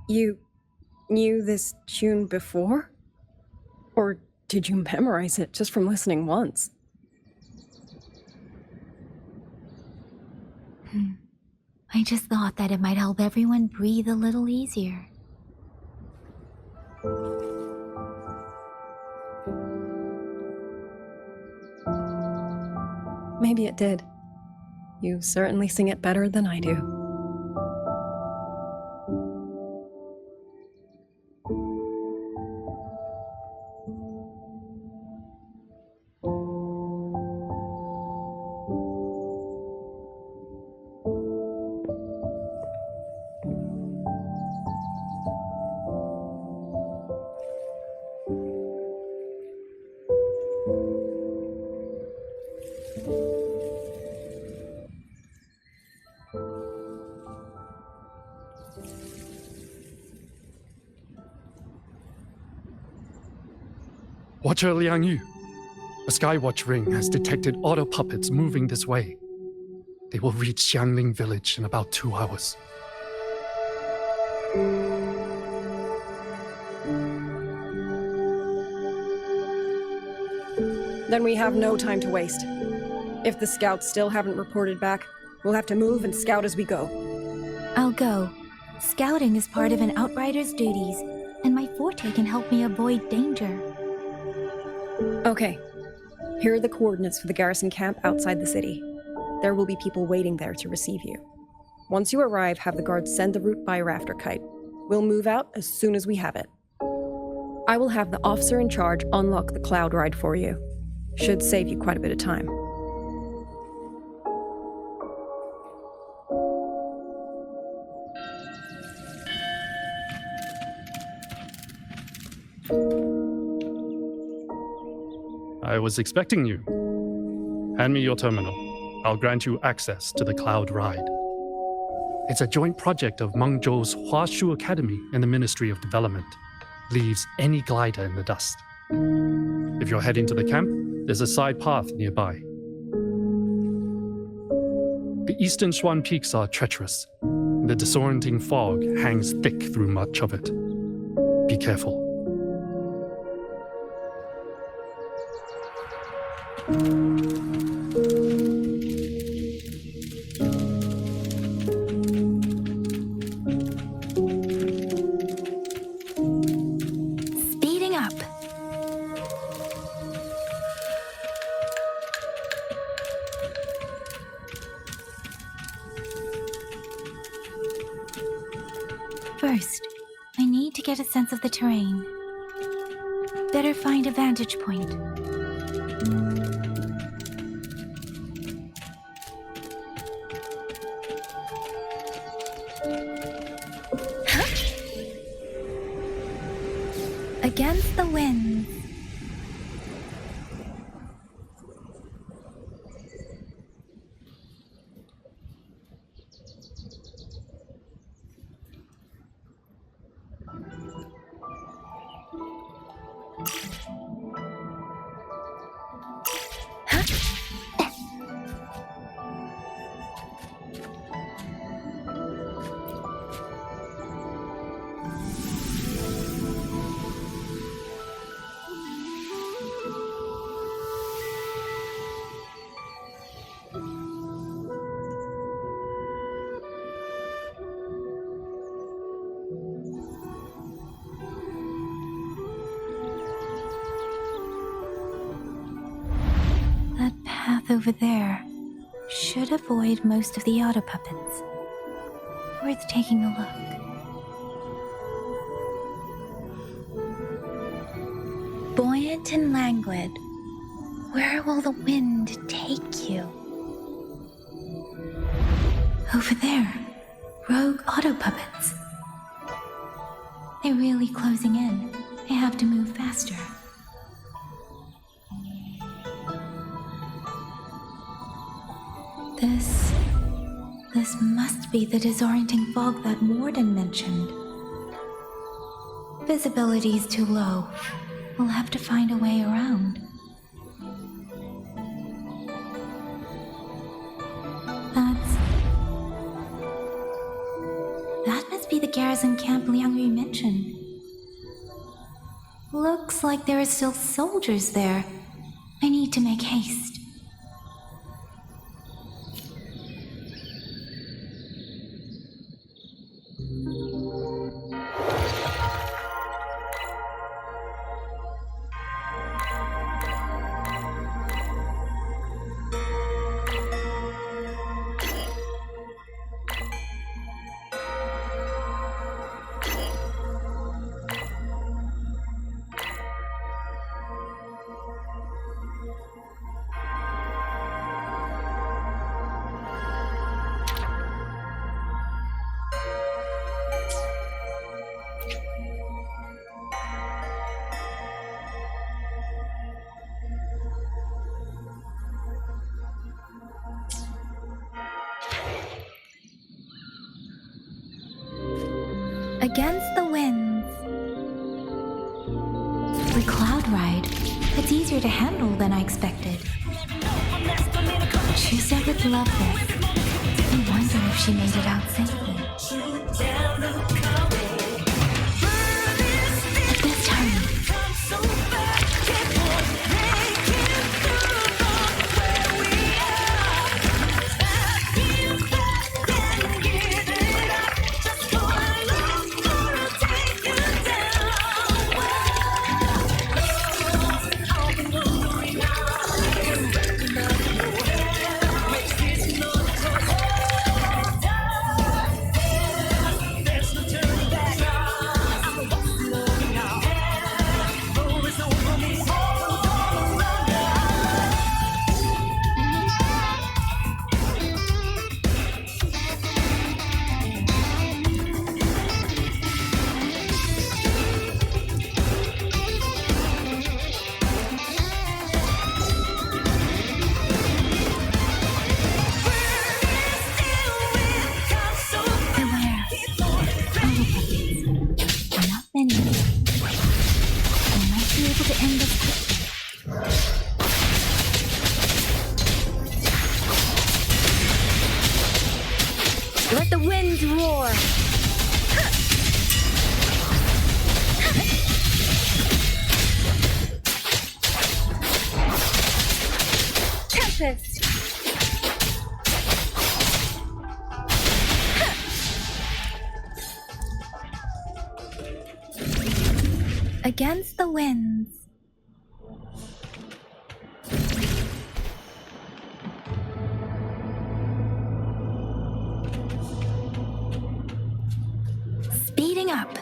You knew this tune before? Or did you memorize it just from listening once? I just thought that it might help everyone breathe a little easier. Maybe it did. You certainly sing it better than I do. Watcher Liangyu, a Skywatch ring has detected auto puppets moving this way. They will reach Xiangling village in about 2 hours. Then we have no time to waste. If the scouts still haven't reported back, we'll have to move and scout as we go. I'll go. Scouting is part of an outrider's duties, and my forte can help me avoid danger. Okay. Here are the coordinates for the garrison camp outside the city. There will be people waiting there to receive you. Once you arrive, have the guards send the route by rafter kite. We'll move out as soon as we have it. I will have the officer in charge unlock the cloud ride for you. Should save you quite a bit of time. I was expecting you. Hand me your terminal. I'll grant you access to the cloud ride. It's a joint project of Mengzhou's Huashu Academy and the Ministry of Development. Leaves any glider in the dust. If you're heading to the camp, there's a side path nearby. The eastern Shuan peaks are treacherous. The disorienting fog hangs thick through much of it. Be careful. Speeding up. First, I need to get a sense of the terrain. Better find a vantage point. Against the wind. That path over there should avoid most of the auto puppets. Worth taking a look. Buoyant and languid, where will the wind take you? Over there, rogue auto puppets. They're really closing in. I have to move faster. This must be the disorienting fog that Warden mentioned. Visibility's too low. We'll have to find a way around. That must be the garrison camp Liangyu mentioned. Looks like there are still soldiers there. I need to make haste. Against the winds. The cloud ride. It's easier to handle than I expected. Chisa would love this. I wonder if she made it out safely. At this time. Let the winds roar! Tempest! Against the winds. Speeding up.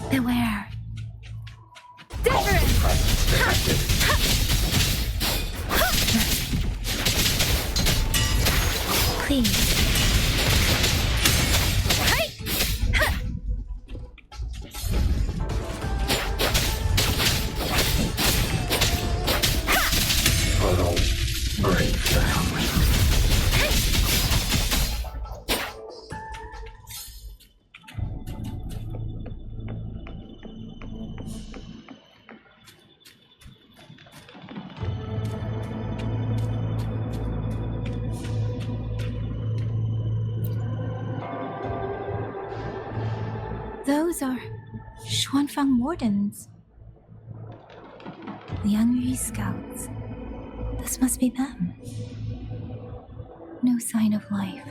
Beware. Please. Those are Xuanfang Wardens. The Yangyang scouts. This must be them. No sign of life.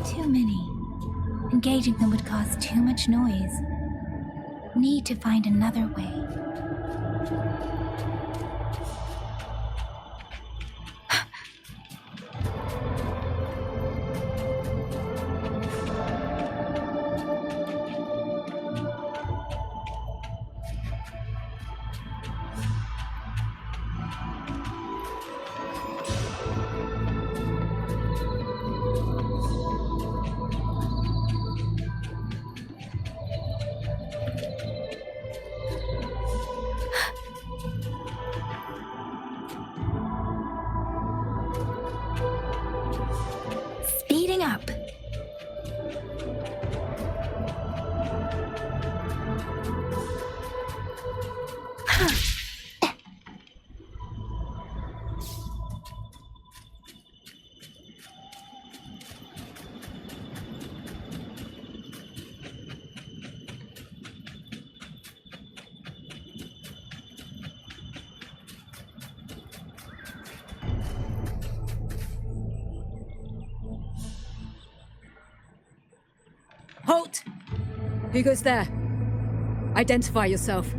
Too many. Engaging them would cause too much noise. Need to find another way. Speeding up. Halt! Who goes there? Identify yourself.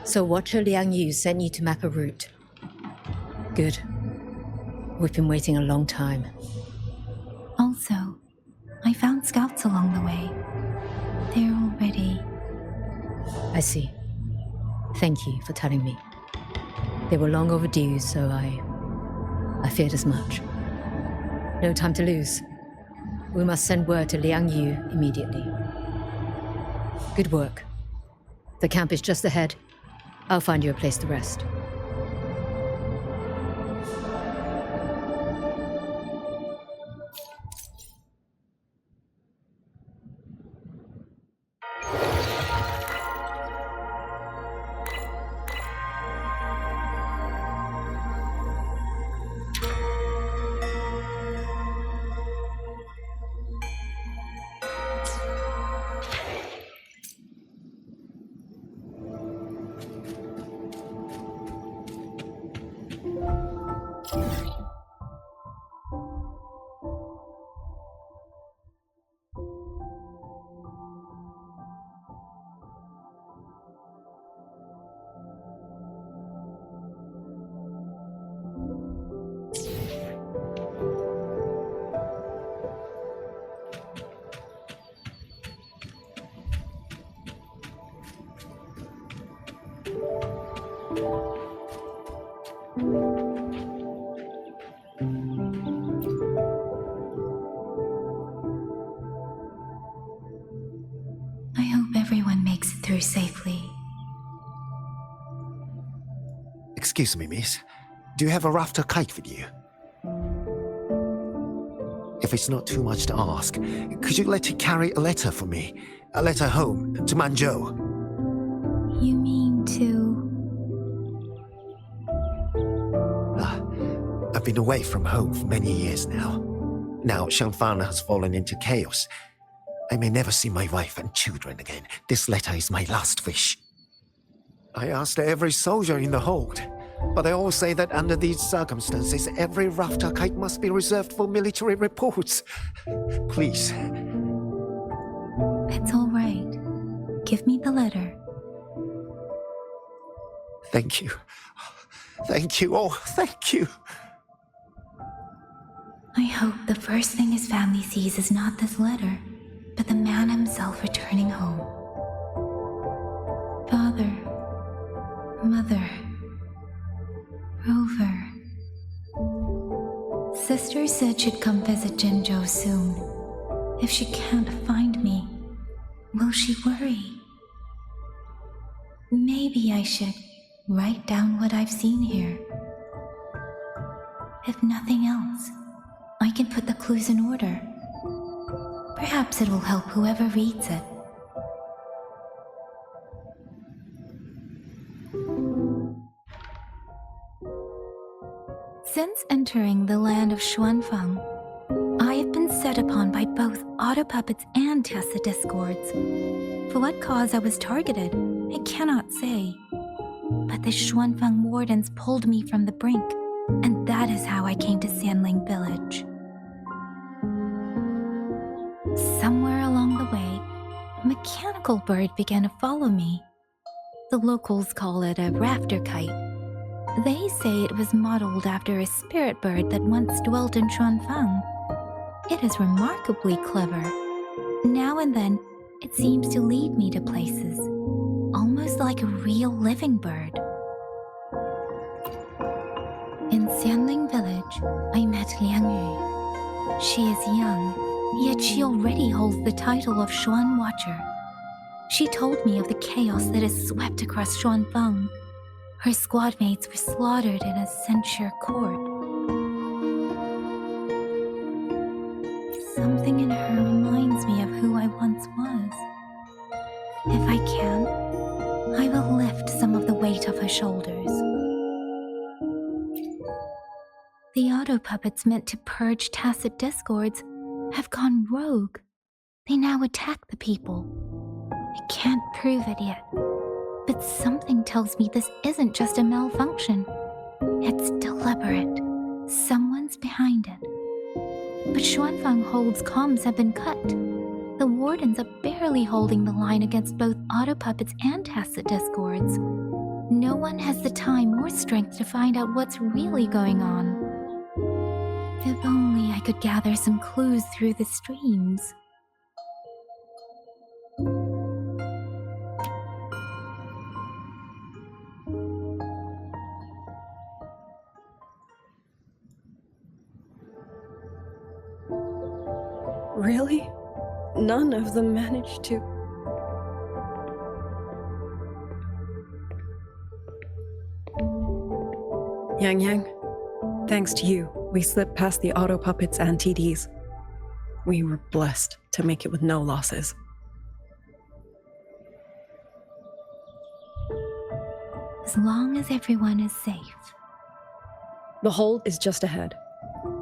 So Watcher Liang Yu sent you to map a route. Good. We've been waiting a long time. Also, I found scouts along the way. They're already... I see. Thank you for telling me. They were long overdue, so I feared as much. No time to lose. We must send word to Liang Yu immediately. Good work. The camp is just ahead. I'll find you a place to rest. Excuse me, miss. Do you have a rafter kite with you? If it's not too much to ask, could you let it carry a letter for me? A letter home, to Manzhou. You mean to... I've been away from home for many years now. Now Shangfang has fallen into chaos. I may never see my wife and children again. This letter is my last wish. I asked every soldier in the hold, but they all say that under these circumstances, every rafter kite must be reserved for military reports. Please. It's all right. Give me the letter. Thank you. Thank you. Oh, thank you. I hope the first thing his family sees is not this letter, but the man himself returning home. Father, Mother, Rover. Sister said she'd come visit Jinzhou soon. If she can't find me, will she worry? Maybe I should write down what I've seen here. If nothing else, I can put the clues in order. Perhaps it will help whoever reads it. Since entering the land of Xuanfang, I have been set upon by both auto puppets and Tessa discords. For what cause I was targeted, I cannot say. But the Xuanfang wardens pulled me from the brink, and that is how I came to Sanling Village. Somewhere along the way, a mechanical bird began to follow me. The locals call it a rafter kite. They say it was modeled after a spirit bird that once dwelt in Xuanfang. It is remarkably clever. Now and then, it seems to lead me to places, almost like a real living bird. In Sanling Village, I met Liangyu. She is young, yet she already holds the title of Xuan Watcher. She told me of the chaos that has swept across Xuanfang. Her squad mates were slaughtered in a censure court. Something in her reminds me of who I once was. If I can, I will lift some of the weight off her shoulders. The auto puppets meant to purge tacit discords have gone rogue. They now attack the people. I can't prove it yet, but something tells me this isn't just a malfunction. It's deliberate. Someone's behind it. But Xuanfang Hold's comms have been cut. The wardens are barely holding the line against both auto puppets and tacit discords. No one has the time or strength to find out what's really going on. If only I could gather some clues through the streams. Really? None of them managed to... Yangyang, thanks to you, we slipped past the auto puppets and TDs. We were blessed to make it with no losses. As long as everyone is safe. The hold is just ahead.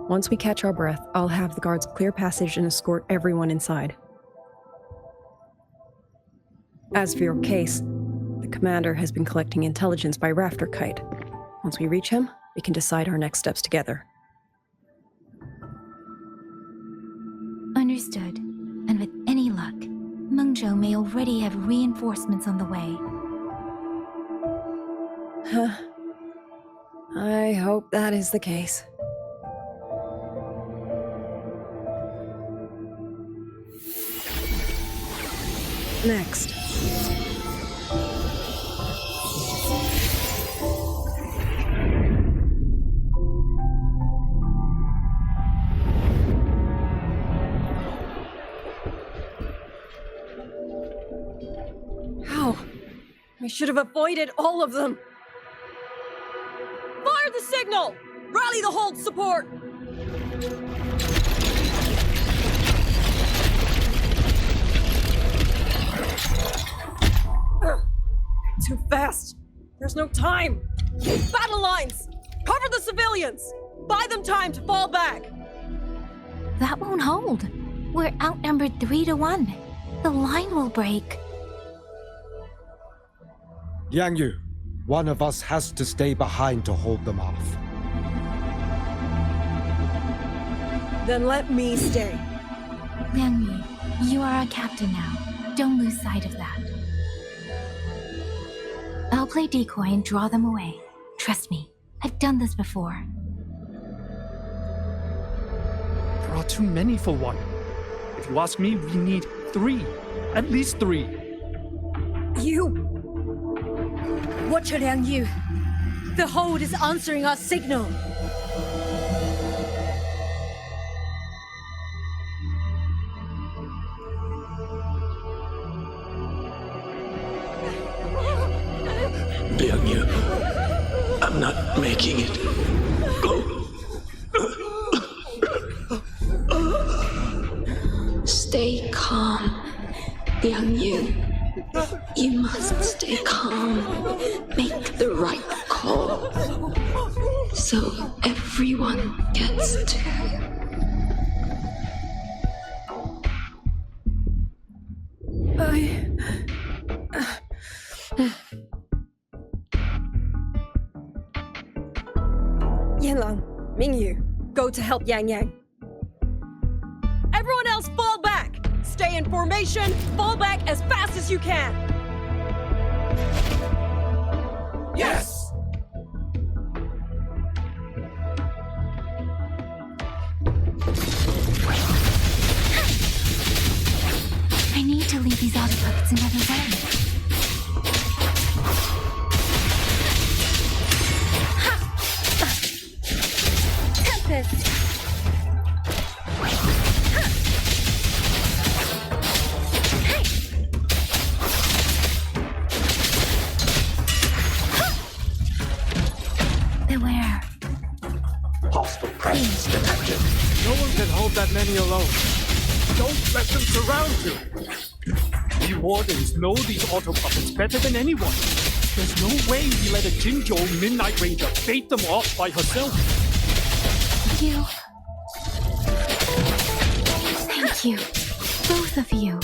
Once we catch our breath, I'll have the guards clear passage and escort everyone inside. As for your case, the commander has been collecting intelligence by Rafter Kite. Once we reach him, we can decide our next steps together. Understood. And with any luck, Mengzhou may already have reinforcements on the way. I hope that is the case. Next. How? I should have avoided all of them. signal! Rally the hold support! Too fast! There's no time! Battle lines! Cover the civilians! Buy them time to fall back! That won't hold. We're outnumbered 3-1. The line will break. Yangyu, one of us has to stay behind to hold them off. Then let me stay. Yangyang, you are our captain now. Don't lose sight of that. I'll play decoy and draw them away. Trust me, I've done this before. There are too many for one. If you ask me, we need 3. At least 3. You! Watch it, Yangyang. The hold is answering our signal. Yangyang, I'm not making it. Stay calm, Yangyang. You must stay calm. Make the right call. So everyone gets to. Yanlang, Mingyu, go to help Yangyang. Everyone else fall back! Stay in formation, fall back as fast as you can! Yes! I need to leave these auto puppets another way. Tempest! Beware. Hostile presence detected. No one can hold that many alone. Don't let them surround you! We wardens know these auto puppets better than anyone. There's no way we let a Jinzhou Midnight Ranger bait them off by herself. You. Thank you. Both of you.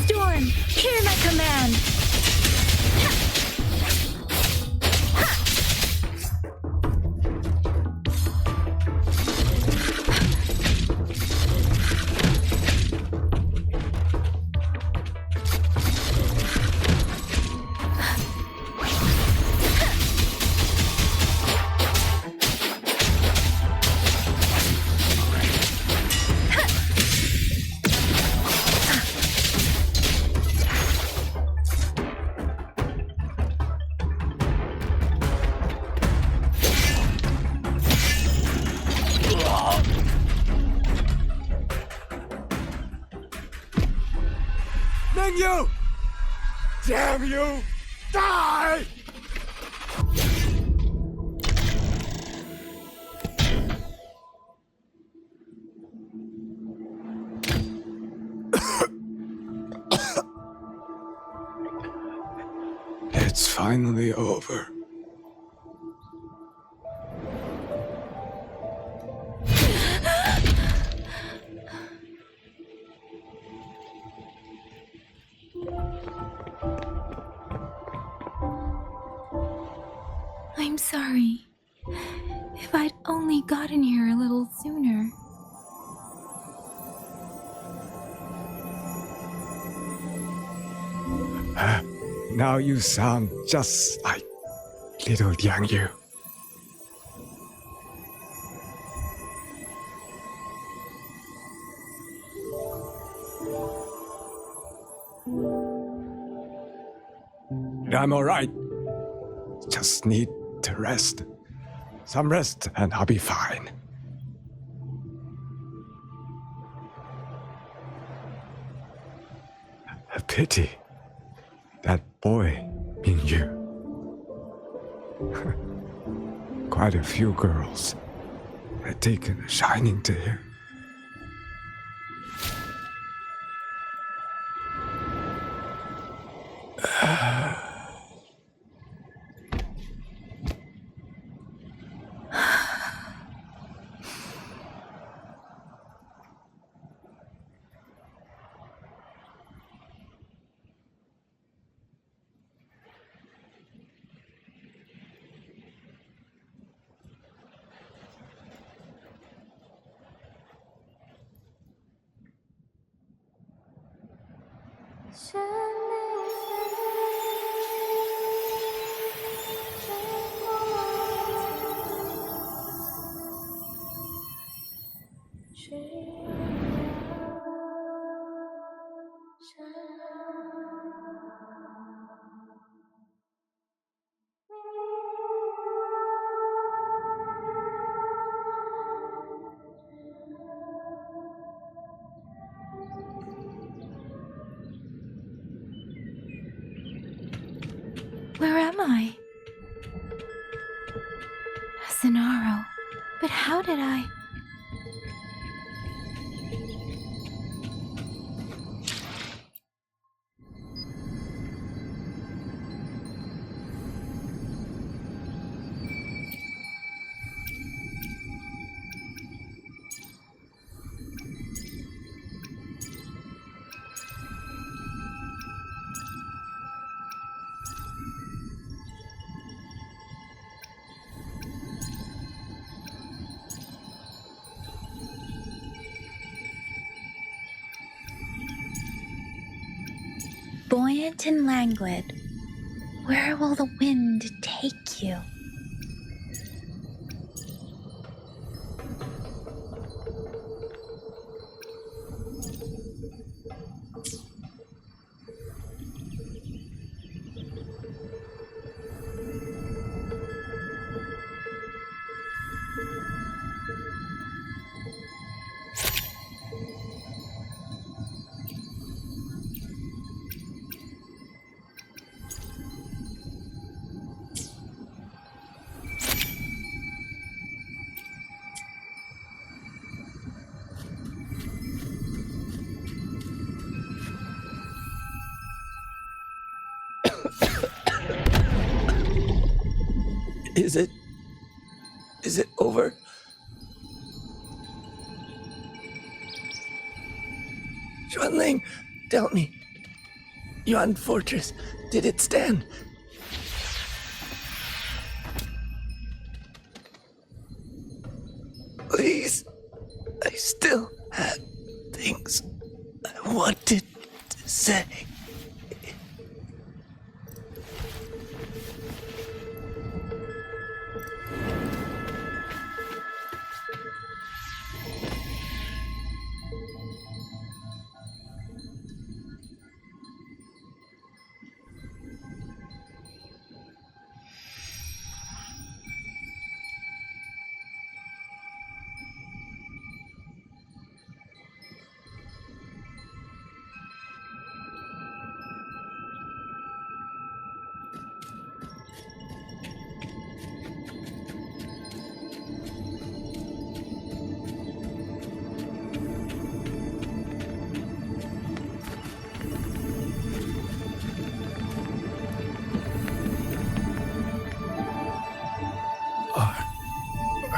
Storm, hear my command! Mingyu! Damn you! Die! It's finally over. I'm sorry. If I'd only gotten here a little sooner. Now you sound just like little Yangyang. I'm alright. Just need to rest. Some rest and I'll be fine. A pity. That boy, Muyu. Quite a few girls had taken a shining to him. Where am I? Sonaro. But how did I... Buoyant and languid, where will the wind take you? Is it over? Xuanling, tell me. Yuan Fortress, did it stand? Please, I still had things I wanted to say.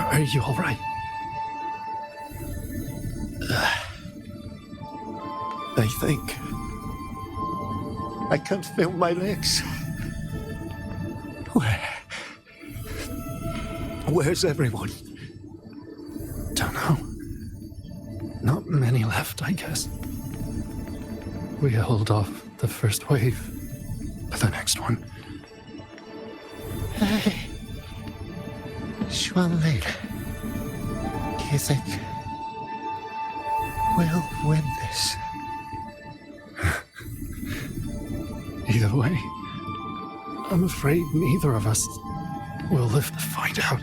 Are you all right? I think I can't feel my legs. Where's everyone? Don't know. Not many left, I guess. We held off the first wave, with the next one. Hey, Xuanling, you think we'll win this? Either way, I'm afraid neither of us will live to find out.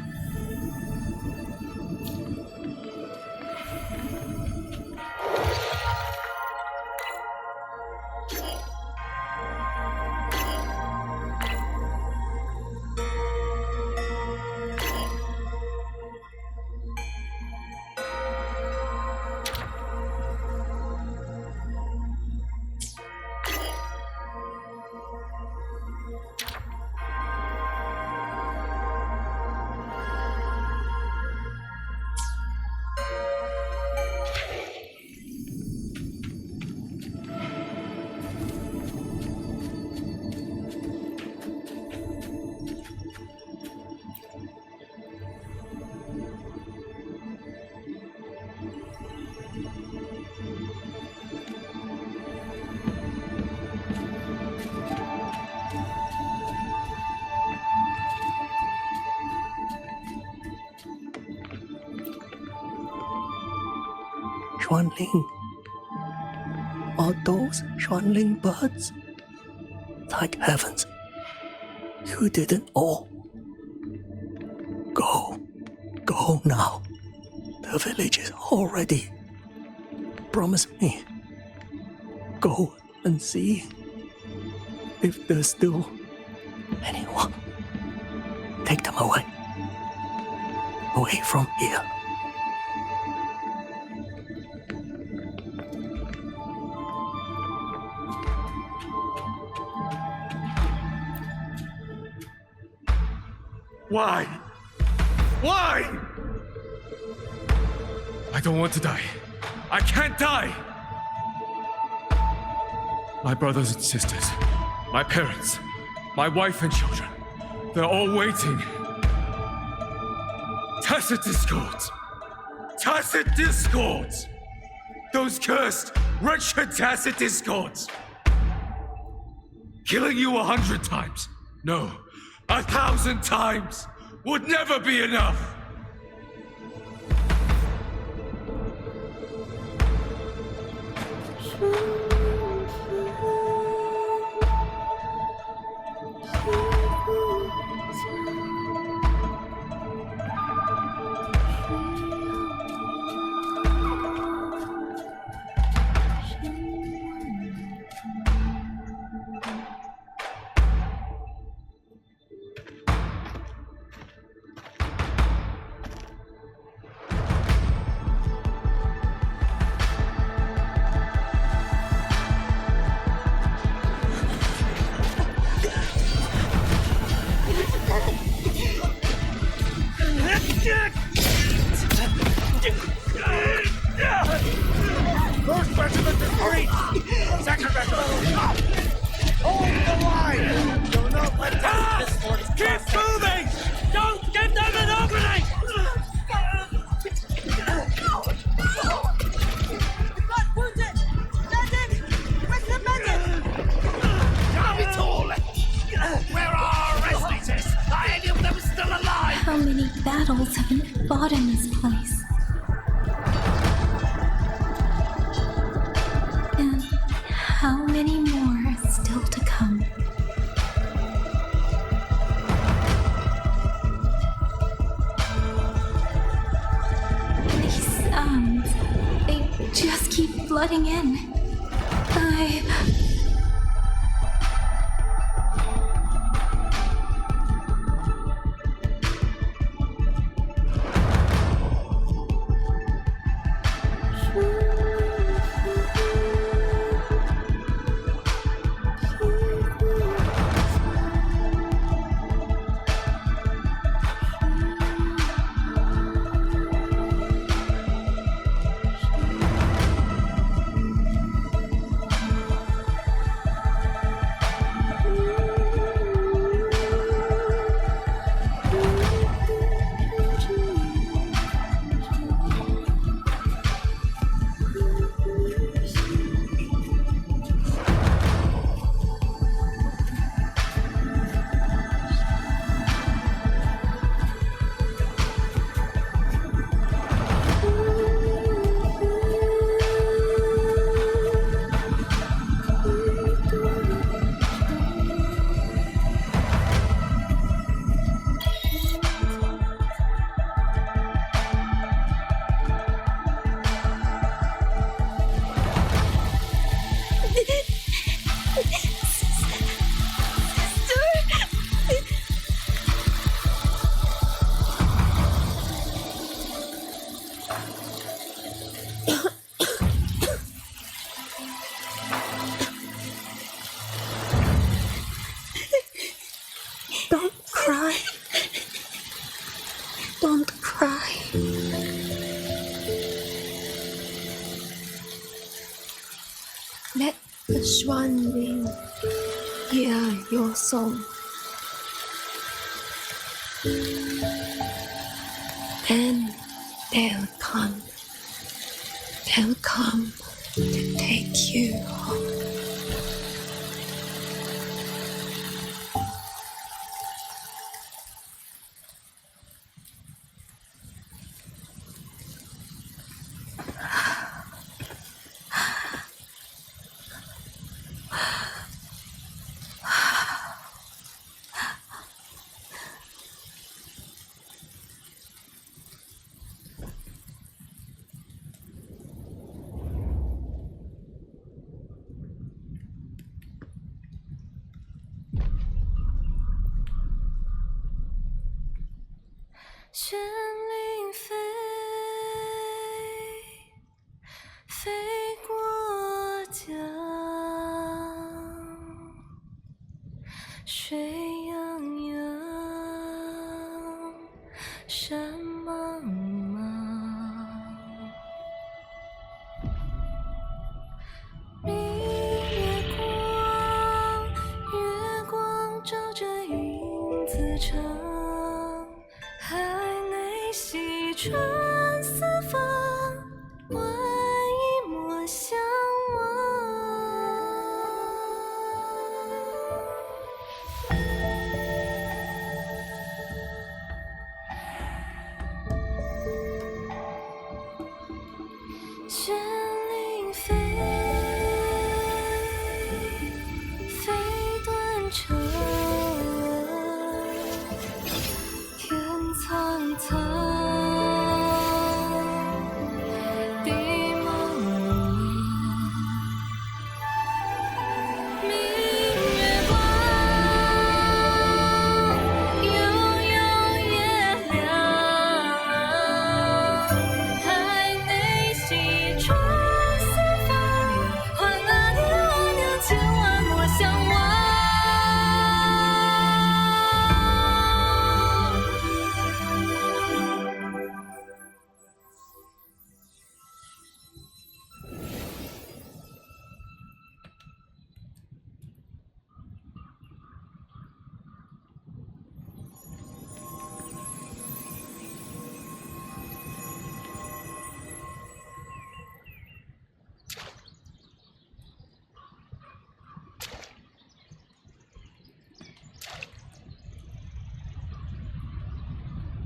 Xuanling. Are those Xuanling birds? Thank heavens. You didn't all. Go. Go now. The village is all ready. Promise me. Go and see if there's still anyone. Take them away. Away from here. Why? Why? I don't want to die. I can't die! My brothers and sisters, my parents, my wife and children, they're all waiting. Tacit discords! Tacit discords! Those cursed, wretched tacit discords! Killing you 100 times, no, 1,000 times would never be enough! First regiment is free! Second regiment, up! Hold the line! Do not let down! Keep moving! Don't give them an opening! Got wounded! Landing! Where's the medic? Damn it all! Where are our Resonators? Are any of them still alive? How many battles have been fought in this place? And how many more are still to come? These sounds, they just keep flooding in. Don't cry. Don't cry. Let the swan wing hear your song. Then they'll come. They'll come to take you home.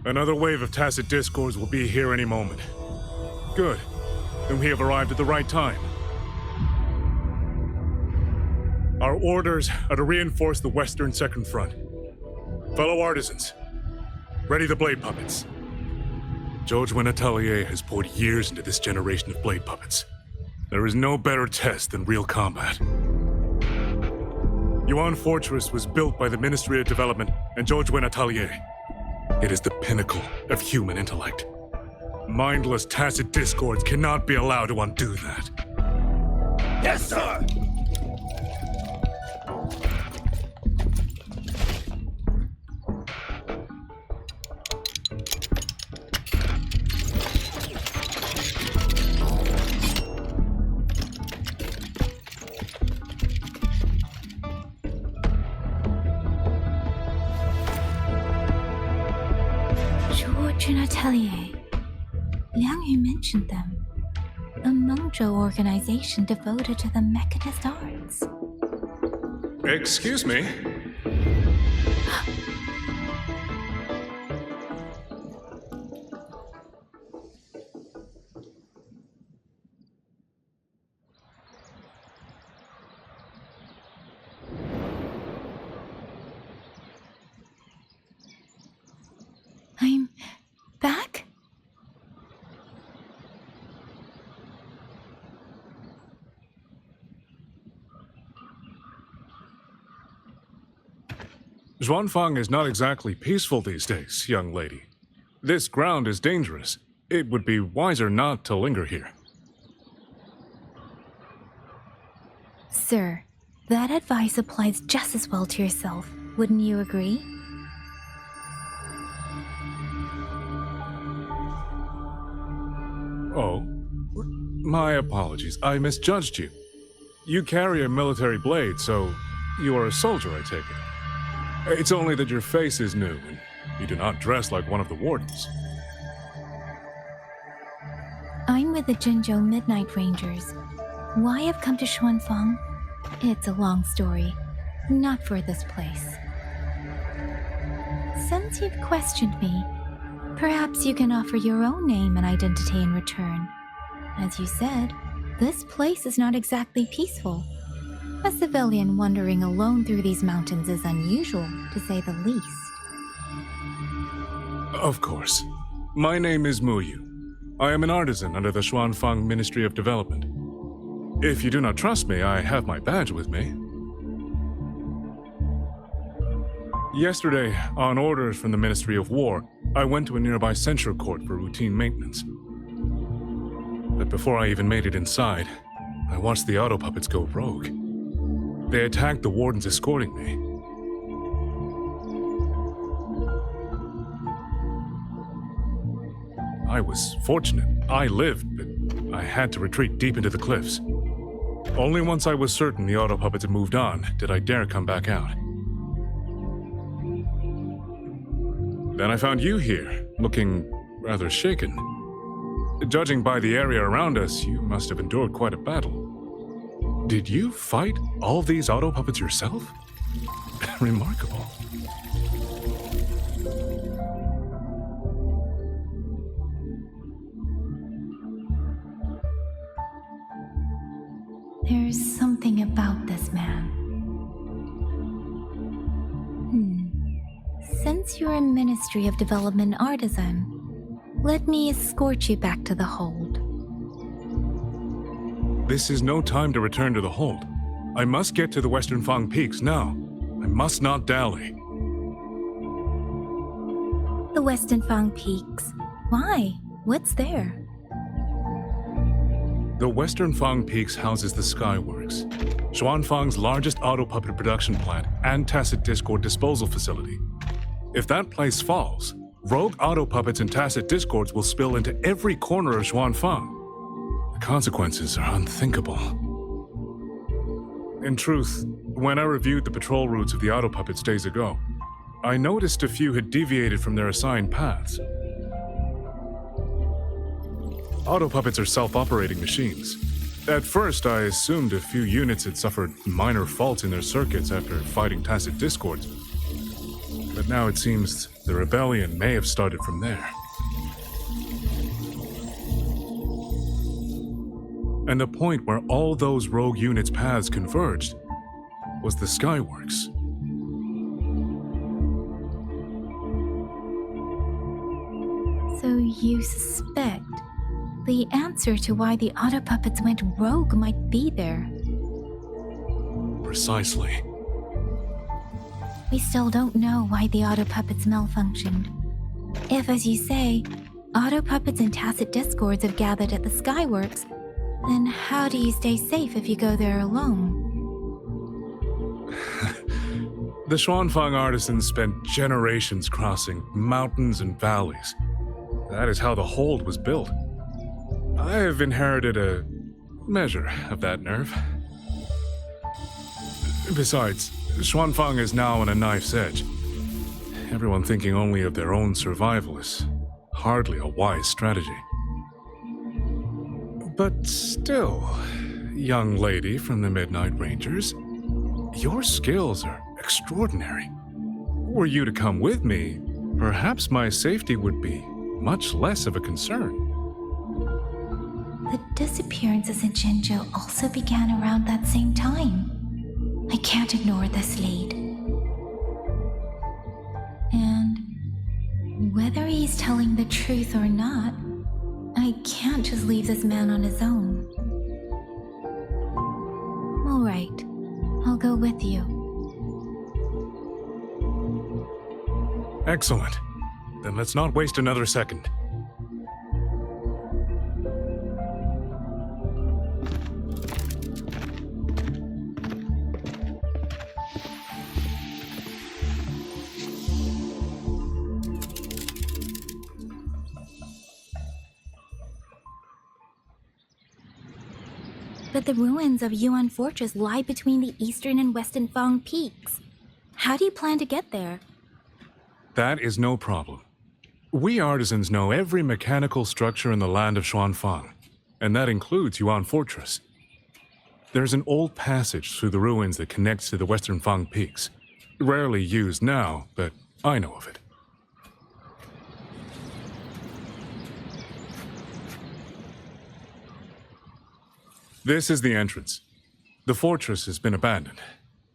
Another wave of tacit discords will be here any moment. Good. Then we have arrived at the right time. Our orders are to reinforce the Western Second Front. Fellow artisans, ready the blade puppets. Zhou Atelier has poured years into this generation of blade puppets. There is no better test than real combat. Yuan Fortress was built by the Ministry of Development and Zhou Atelier. It is the pinnacle of human intellect. Mindless tacit discords cannot be allowed to undo that. Yes, sir! Atelier. Liang Yu mentioned them. A Mengzhou organization devoted to the mechanist arts. Excuse me? I'm back? Zhuanfang is not exactly peaceful these days, young lady. This ground is dangerous. It would be wiser not to linger here. Sir, that advice applies just as well to yourself. Wouldn't you agree? Oh, my apologies. I misjudged you. You carry a military blade, so you are a soldier, I take it. It's only that your face is new, and you do not dress like one of the wardens. I'm with the Jinzhou Midnight Rangers. Why I've come to Xuanfang? It's a long story. Not for this place. Since you've questioned me, perhaps you can offer your own name and identity in return. As you said, this place is not exactly peaceful. A civilian wandering alone through these mountains is unusual, to say the least. Of course. My name is Muyu. I am an artisan under the Xuanfang Ministry of Development. If you do not trust me, I have my badge with me. Yesterday, on orders from the Ministry of War, I went to a nearby censure court for routine maintenance. But before I even made it inside, I watched the auto puppets go rogue. They attacked the wardens escorting me. I was fortunate. I lived, but I had to retreat deep into the cliffs. Only once I was certain the auto puppets had moved on did I dare come back out. Then I found you here, looking rather shaken. Judging by the area around us, you must have endured quite a battle. Did you fight all these auto puppets yourself? Remarkable. There's something about this man. Since you're a Ministry of Development artisan, let me escort you back to the hold. This is no time to return to the hold. I must get to the Western Fang Peaks now. I must not dally. The Western Fang Peaks. Why? What's there? The Western Fang Peaks houses the Skyworks, Xuanfang's largest auto puppet production plant and tacit discord disposal facility. If that place falls, rogue auto puppets and tacit discords will spill into every corner of Xuanfang. The consequences are unthinkable. In truth, when I reviewed the patrol routes of the auto puppets days ago, I noticed a few had deviated from their assigned paths. Auto puppets are self-operating machines. At first, I assumed a few units had suffered minor faults in their circuits after fighting tacit discords. But now it seems the rebellion may have started from there. And the point where all those rogue units' paths converged was the Skyworks. So you suspect the answer to why the auto puppets went rogue might be there? Precisely. We still don't know why the auto puppets malfunctioned. If, as you say, auto puppets and tacit discords have gathered at the Skyworks, then how do you stay safe if you go there alone? The Xuanfang artisans spent generations crossing mountains and valleys. That is how the hold was built. I have inherited a measure of that nerve. Besides, Xuanfang is now on a knife's edge. Everyone thinking only of their own survival is hardly a wise strategy. But still, young lady from the Midnight Rangers, your skills are extraordinary. Were you to come with me, perhaps my safety would be much less of a concern. The disappearances in Jinzhou also began around that same time. I can't ignore this lead. And whether he's telling the truth or not, I can't just leave this man on his own. All right, I'll go with you. Excellent. Then let's not waste another second. that the ruins of Yuan Fortress lie between the eastern and western Fang peaks. How do you plan to get there? That is no problem. We artisans know every mechanical structure in the land of Xuanfang, and that includes Yuan Fortress. There's an old passage through the ruins that connects to the western Fang peaks. Rarely used now, but I know of it. This is the entrance. The fortress has been abandoned.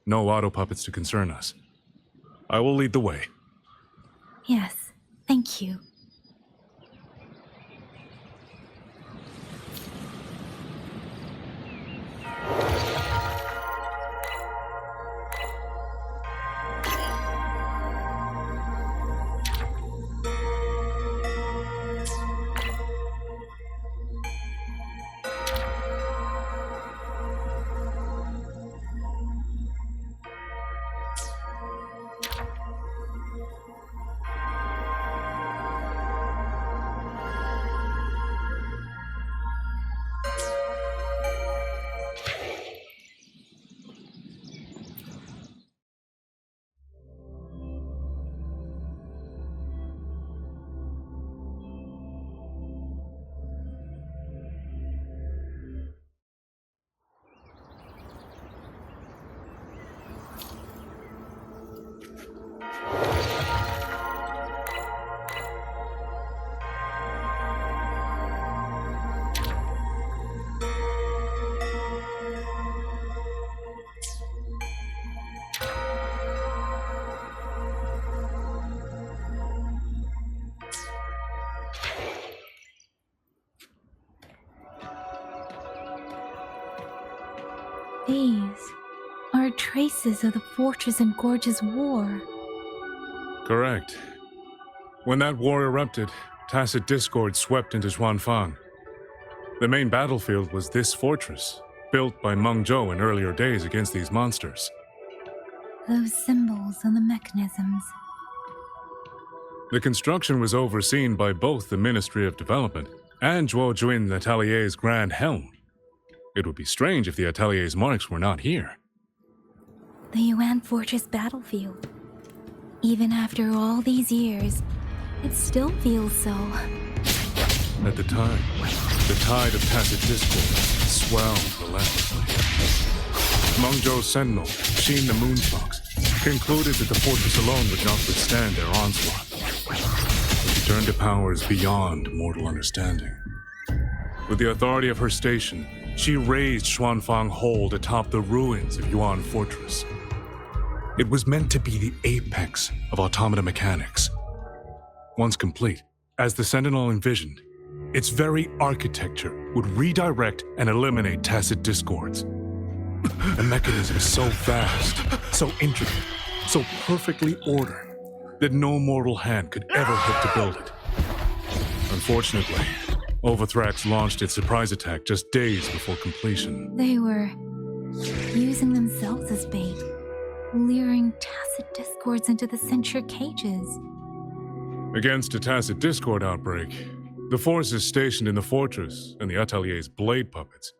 No auto puppets to concern us. I will lead the way. Yes, thank you. These are traces of the Fortress and Gorge's war. Correct. When that war erupted, tacit discord swept into Xuanfang. The main battlefield was this fortress, built by Meng Zhou in earlier days against these monsters. Those symbols on the mechanisms. The construction was overseen by both the Ministry of Development and Zhuo Jun Atelier's Grand Helm. It would be strange if the Atelier's marks were not here. The Yuan Fortress battlefield. Even after all these years, it still feels so. At the time, the tide of tacit discord swelled relentlessly. Meng Zhou's sentinel, Xin the Moonfox, concluded that the fortress alone would not withstand their onslaught. She turned to powers beyond mortal understanding. With the authority of her station, she raised Xuanfang Hold atop the ruins of Yuan Fortress. It was meant to be the apex of automata mechanics. Once complete, as the Sentinel envisioned, its very architecture would redirect and eliminate tacit discords. A mechanism so vast, so intricate, so perfectly ordered, that no mortal hand could ever hope to build it. Unfortunately, Overthrax launched its surprise attack just days before completion. They were using themselves as bait, luring tacit discords into the censure cages. Against a tacit discord outbreak, the forces stationed in the fortress and the Atelier's blade puppets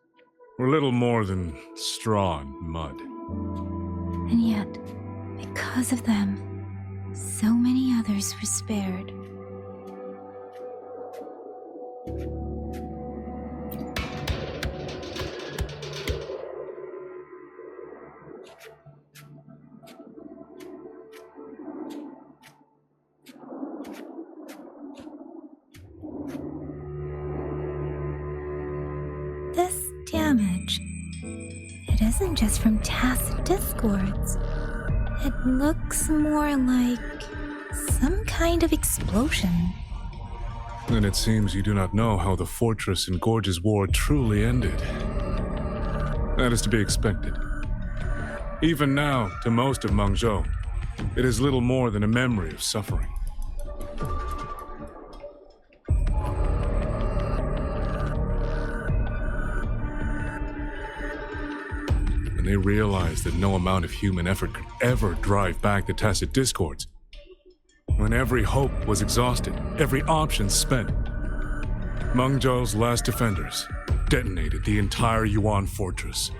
were little more than straw and mud. And yet, because of them, so many others were spared. This damage, it isn't just from tacit discords. It looks more like some kind of explosion. Then it seems you do not know how the Fortress and Gorge's war truly ended. That is to be expected. Even now, to most of Meng Zhou, it is little more than a memory of suffering. When they realized that no amount of human effort could ever drive back the tacit discords, when every hope was exhausted, every option spent, Meng Zhou's last defenders detonated the entire Yuan fortress.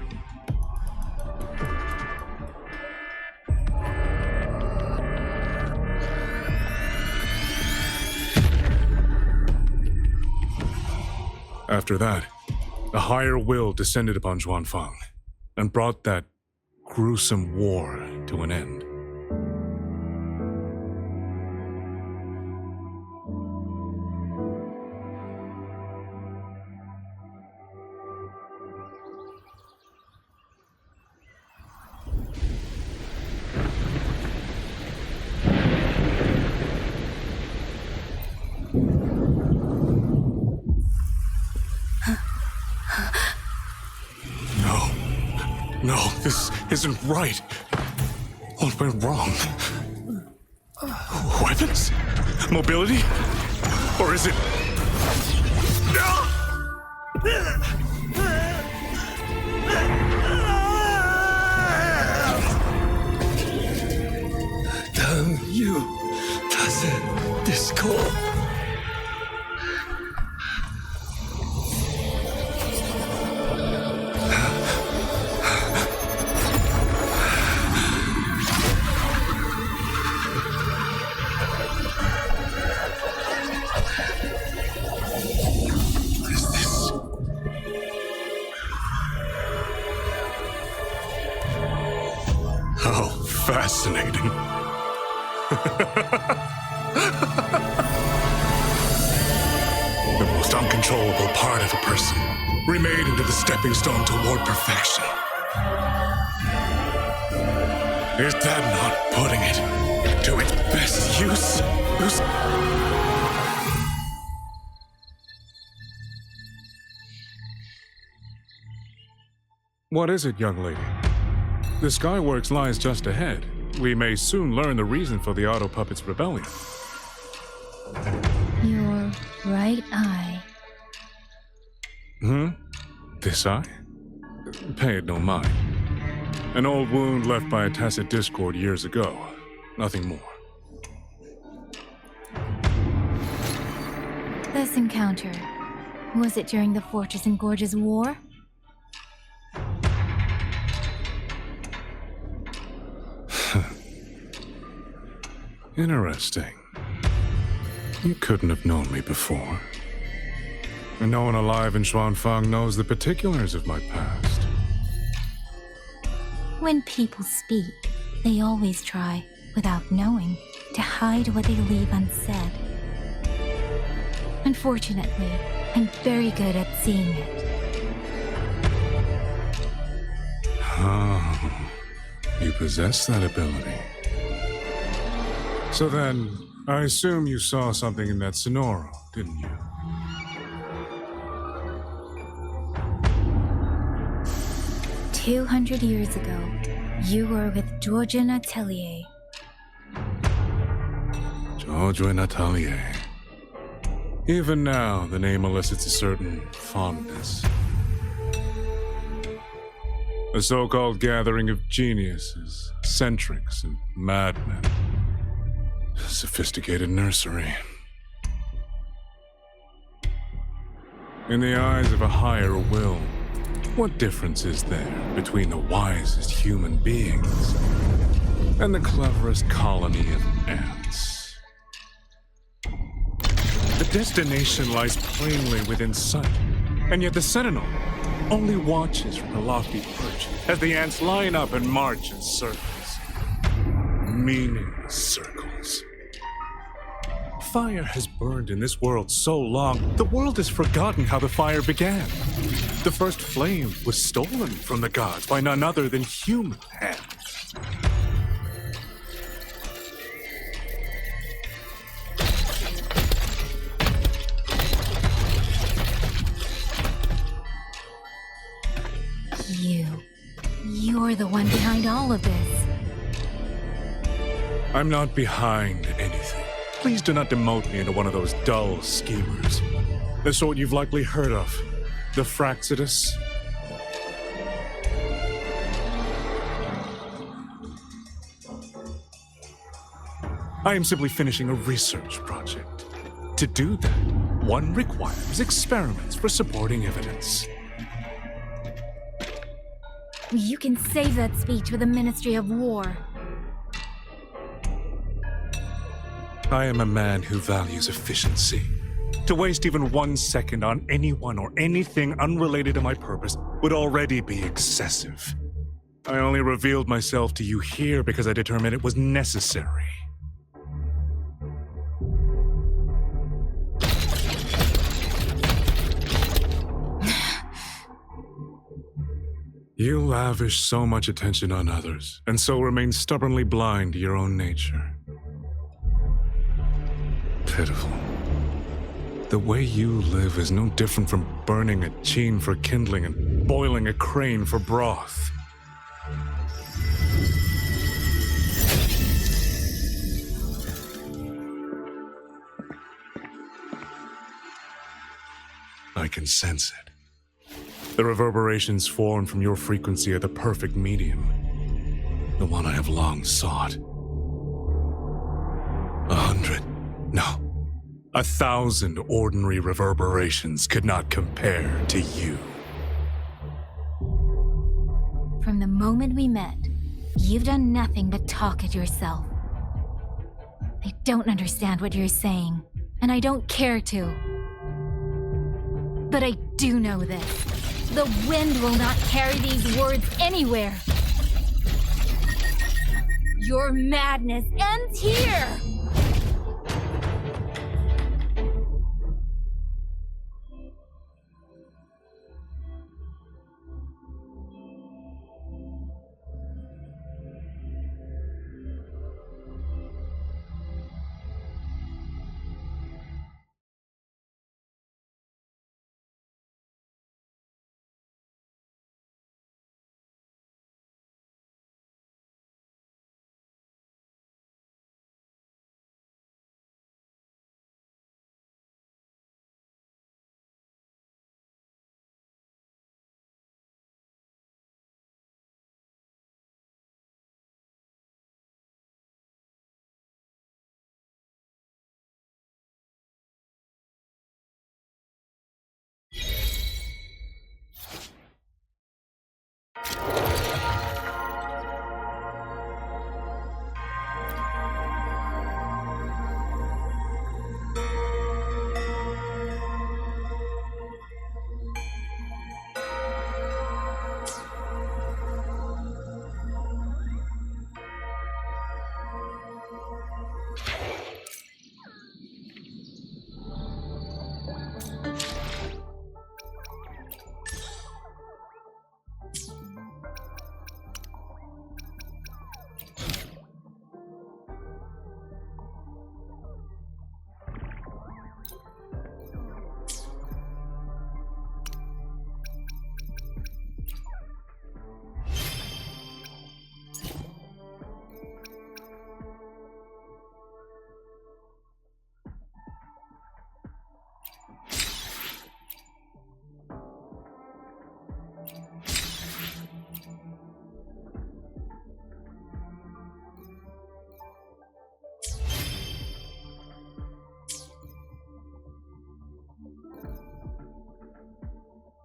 After that, a higher will descended upon Zhuanfang and brought that gruesome war to an end. No, this isn't right. What went wrong? Weapons? Mobility? Or is it... Damn you, das Discord. Fascinating. The most uncontrollable part of a person, remade into the stepping stone toward perfection. Is that not putting it to its best use? What is it, young lady? The Skyworks lies just ahead. We may soon learn the reason for the Auto Puppet's rebellion. Your right eye. This eye? Pay it no mind. An old wound left by a tacit discord years ago. Nothing more. This encounter, was it during the Fortress and Gorges War? Interesting. You couldn't have known me before. And no one alive in Zhuanfang knows the particulars of my past. When people speak, they always try, without knowing, to hide what they leave unsaid. Unfortunately, I'm very good at seeing it. Oh, you possess that ability. So then, I assume you saw something in that Sonoro, didn't you? "200 years ago, you were with Georgian Atelier." Georgian Atelier. Even now, the name elicits a certain fondness. A so-called gathering of geniuses, eccentrics, and madmen. A sophisticated nursery. In the eyes of a higher will, what difference is there between the wisest human beings and the cleverest colony of ants? The destination lies plainly within sight, and yet the Sentinel only watches from a lofty perch as the ants line up and march in circles. Meaningless circles. Fire has burned in this world so long, the world has forgotten how the fire began. The first flame was stolen from the gods by none other than human hands. You're the one behind all of this. I'm not behind anything. Please do not demote me into one of those dull schemers. The sort you've likely heard of. The Fraxidus. I am simply finishing a research project. To do that, one requires experiments for supporting evidence. You can save that speech with the Ministry of War. I am a man who values efficiency. To waste even 1 second on anyone or anything unrelated to my purpose would already be excessive. I only revealed myself to you here because I determined it was necessary. You lavish so much attention on others, and so remain stubbornly blind to your own nature. Pitiful. The way you live is no different from burning a chine for kindling and boiling a crane for broth. I can sense it. The reverberations formed from your frequency are the perfect medium. The one I have long sought. 100, no, 1,000 ordinary reverberations could not compare to you. From the moment we met, you've done nothing but talk at yourself. I don't understand what you're saying, and I don't care to. But I do know this. The wind will not carry these words anywhere. Your madness ends here!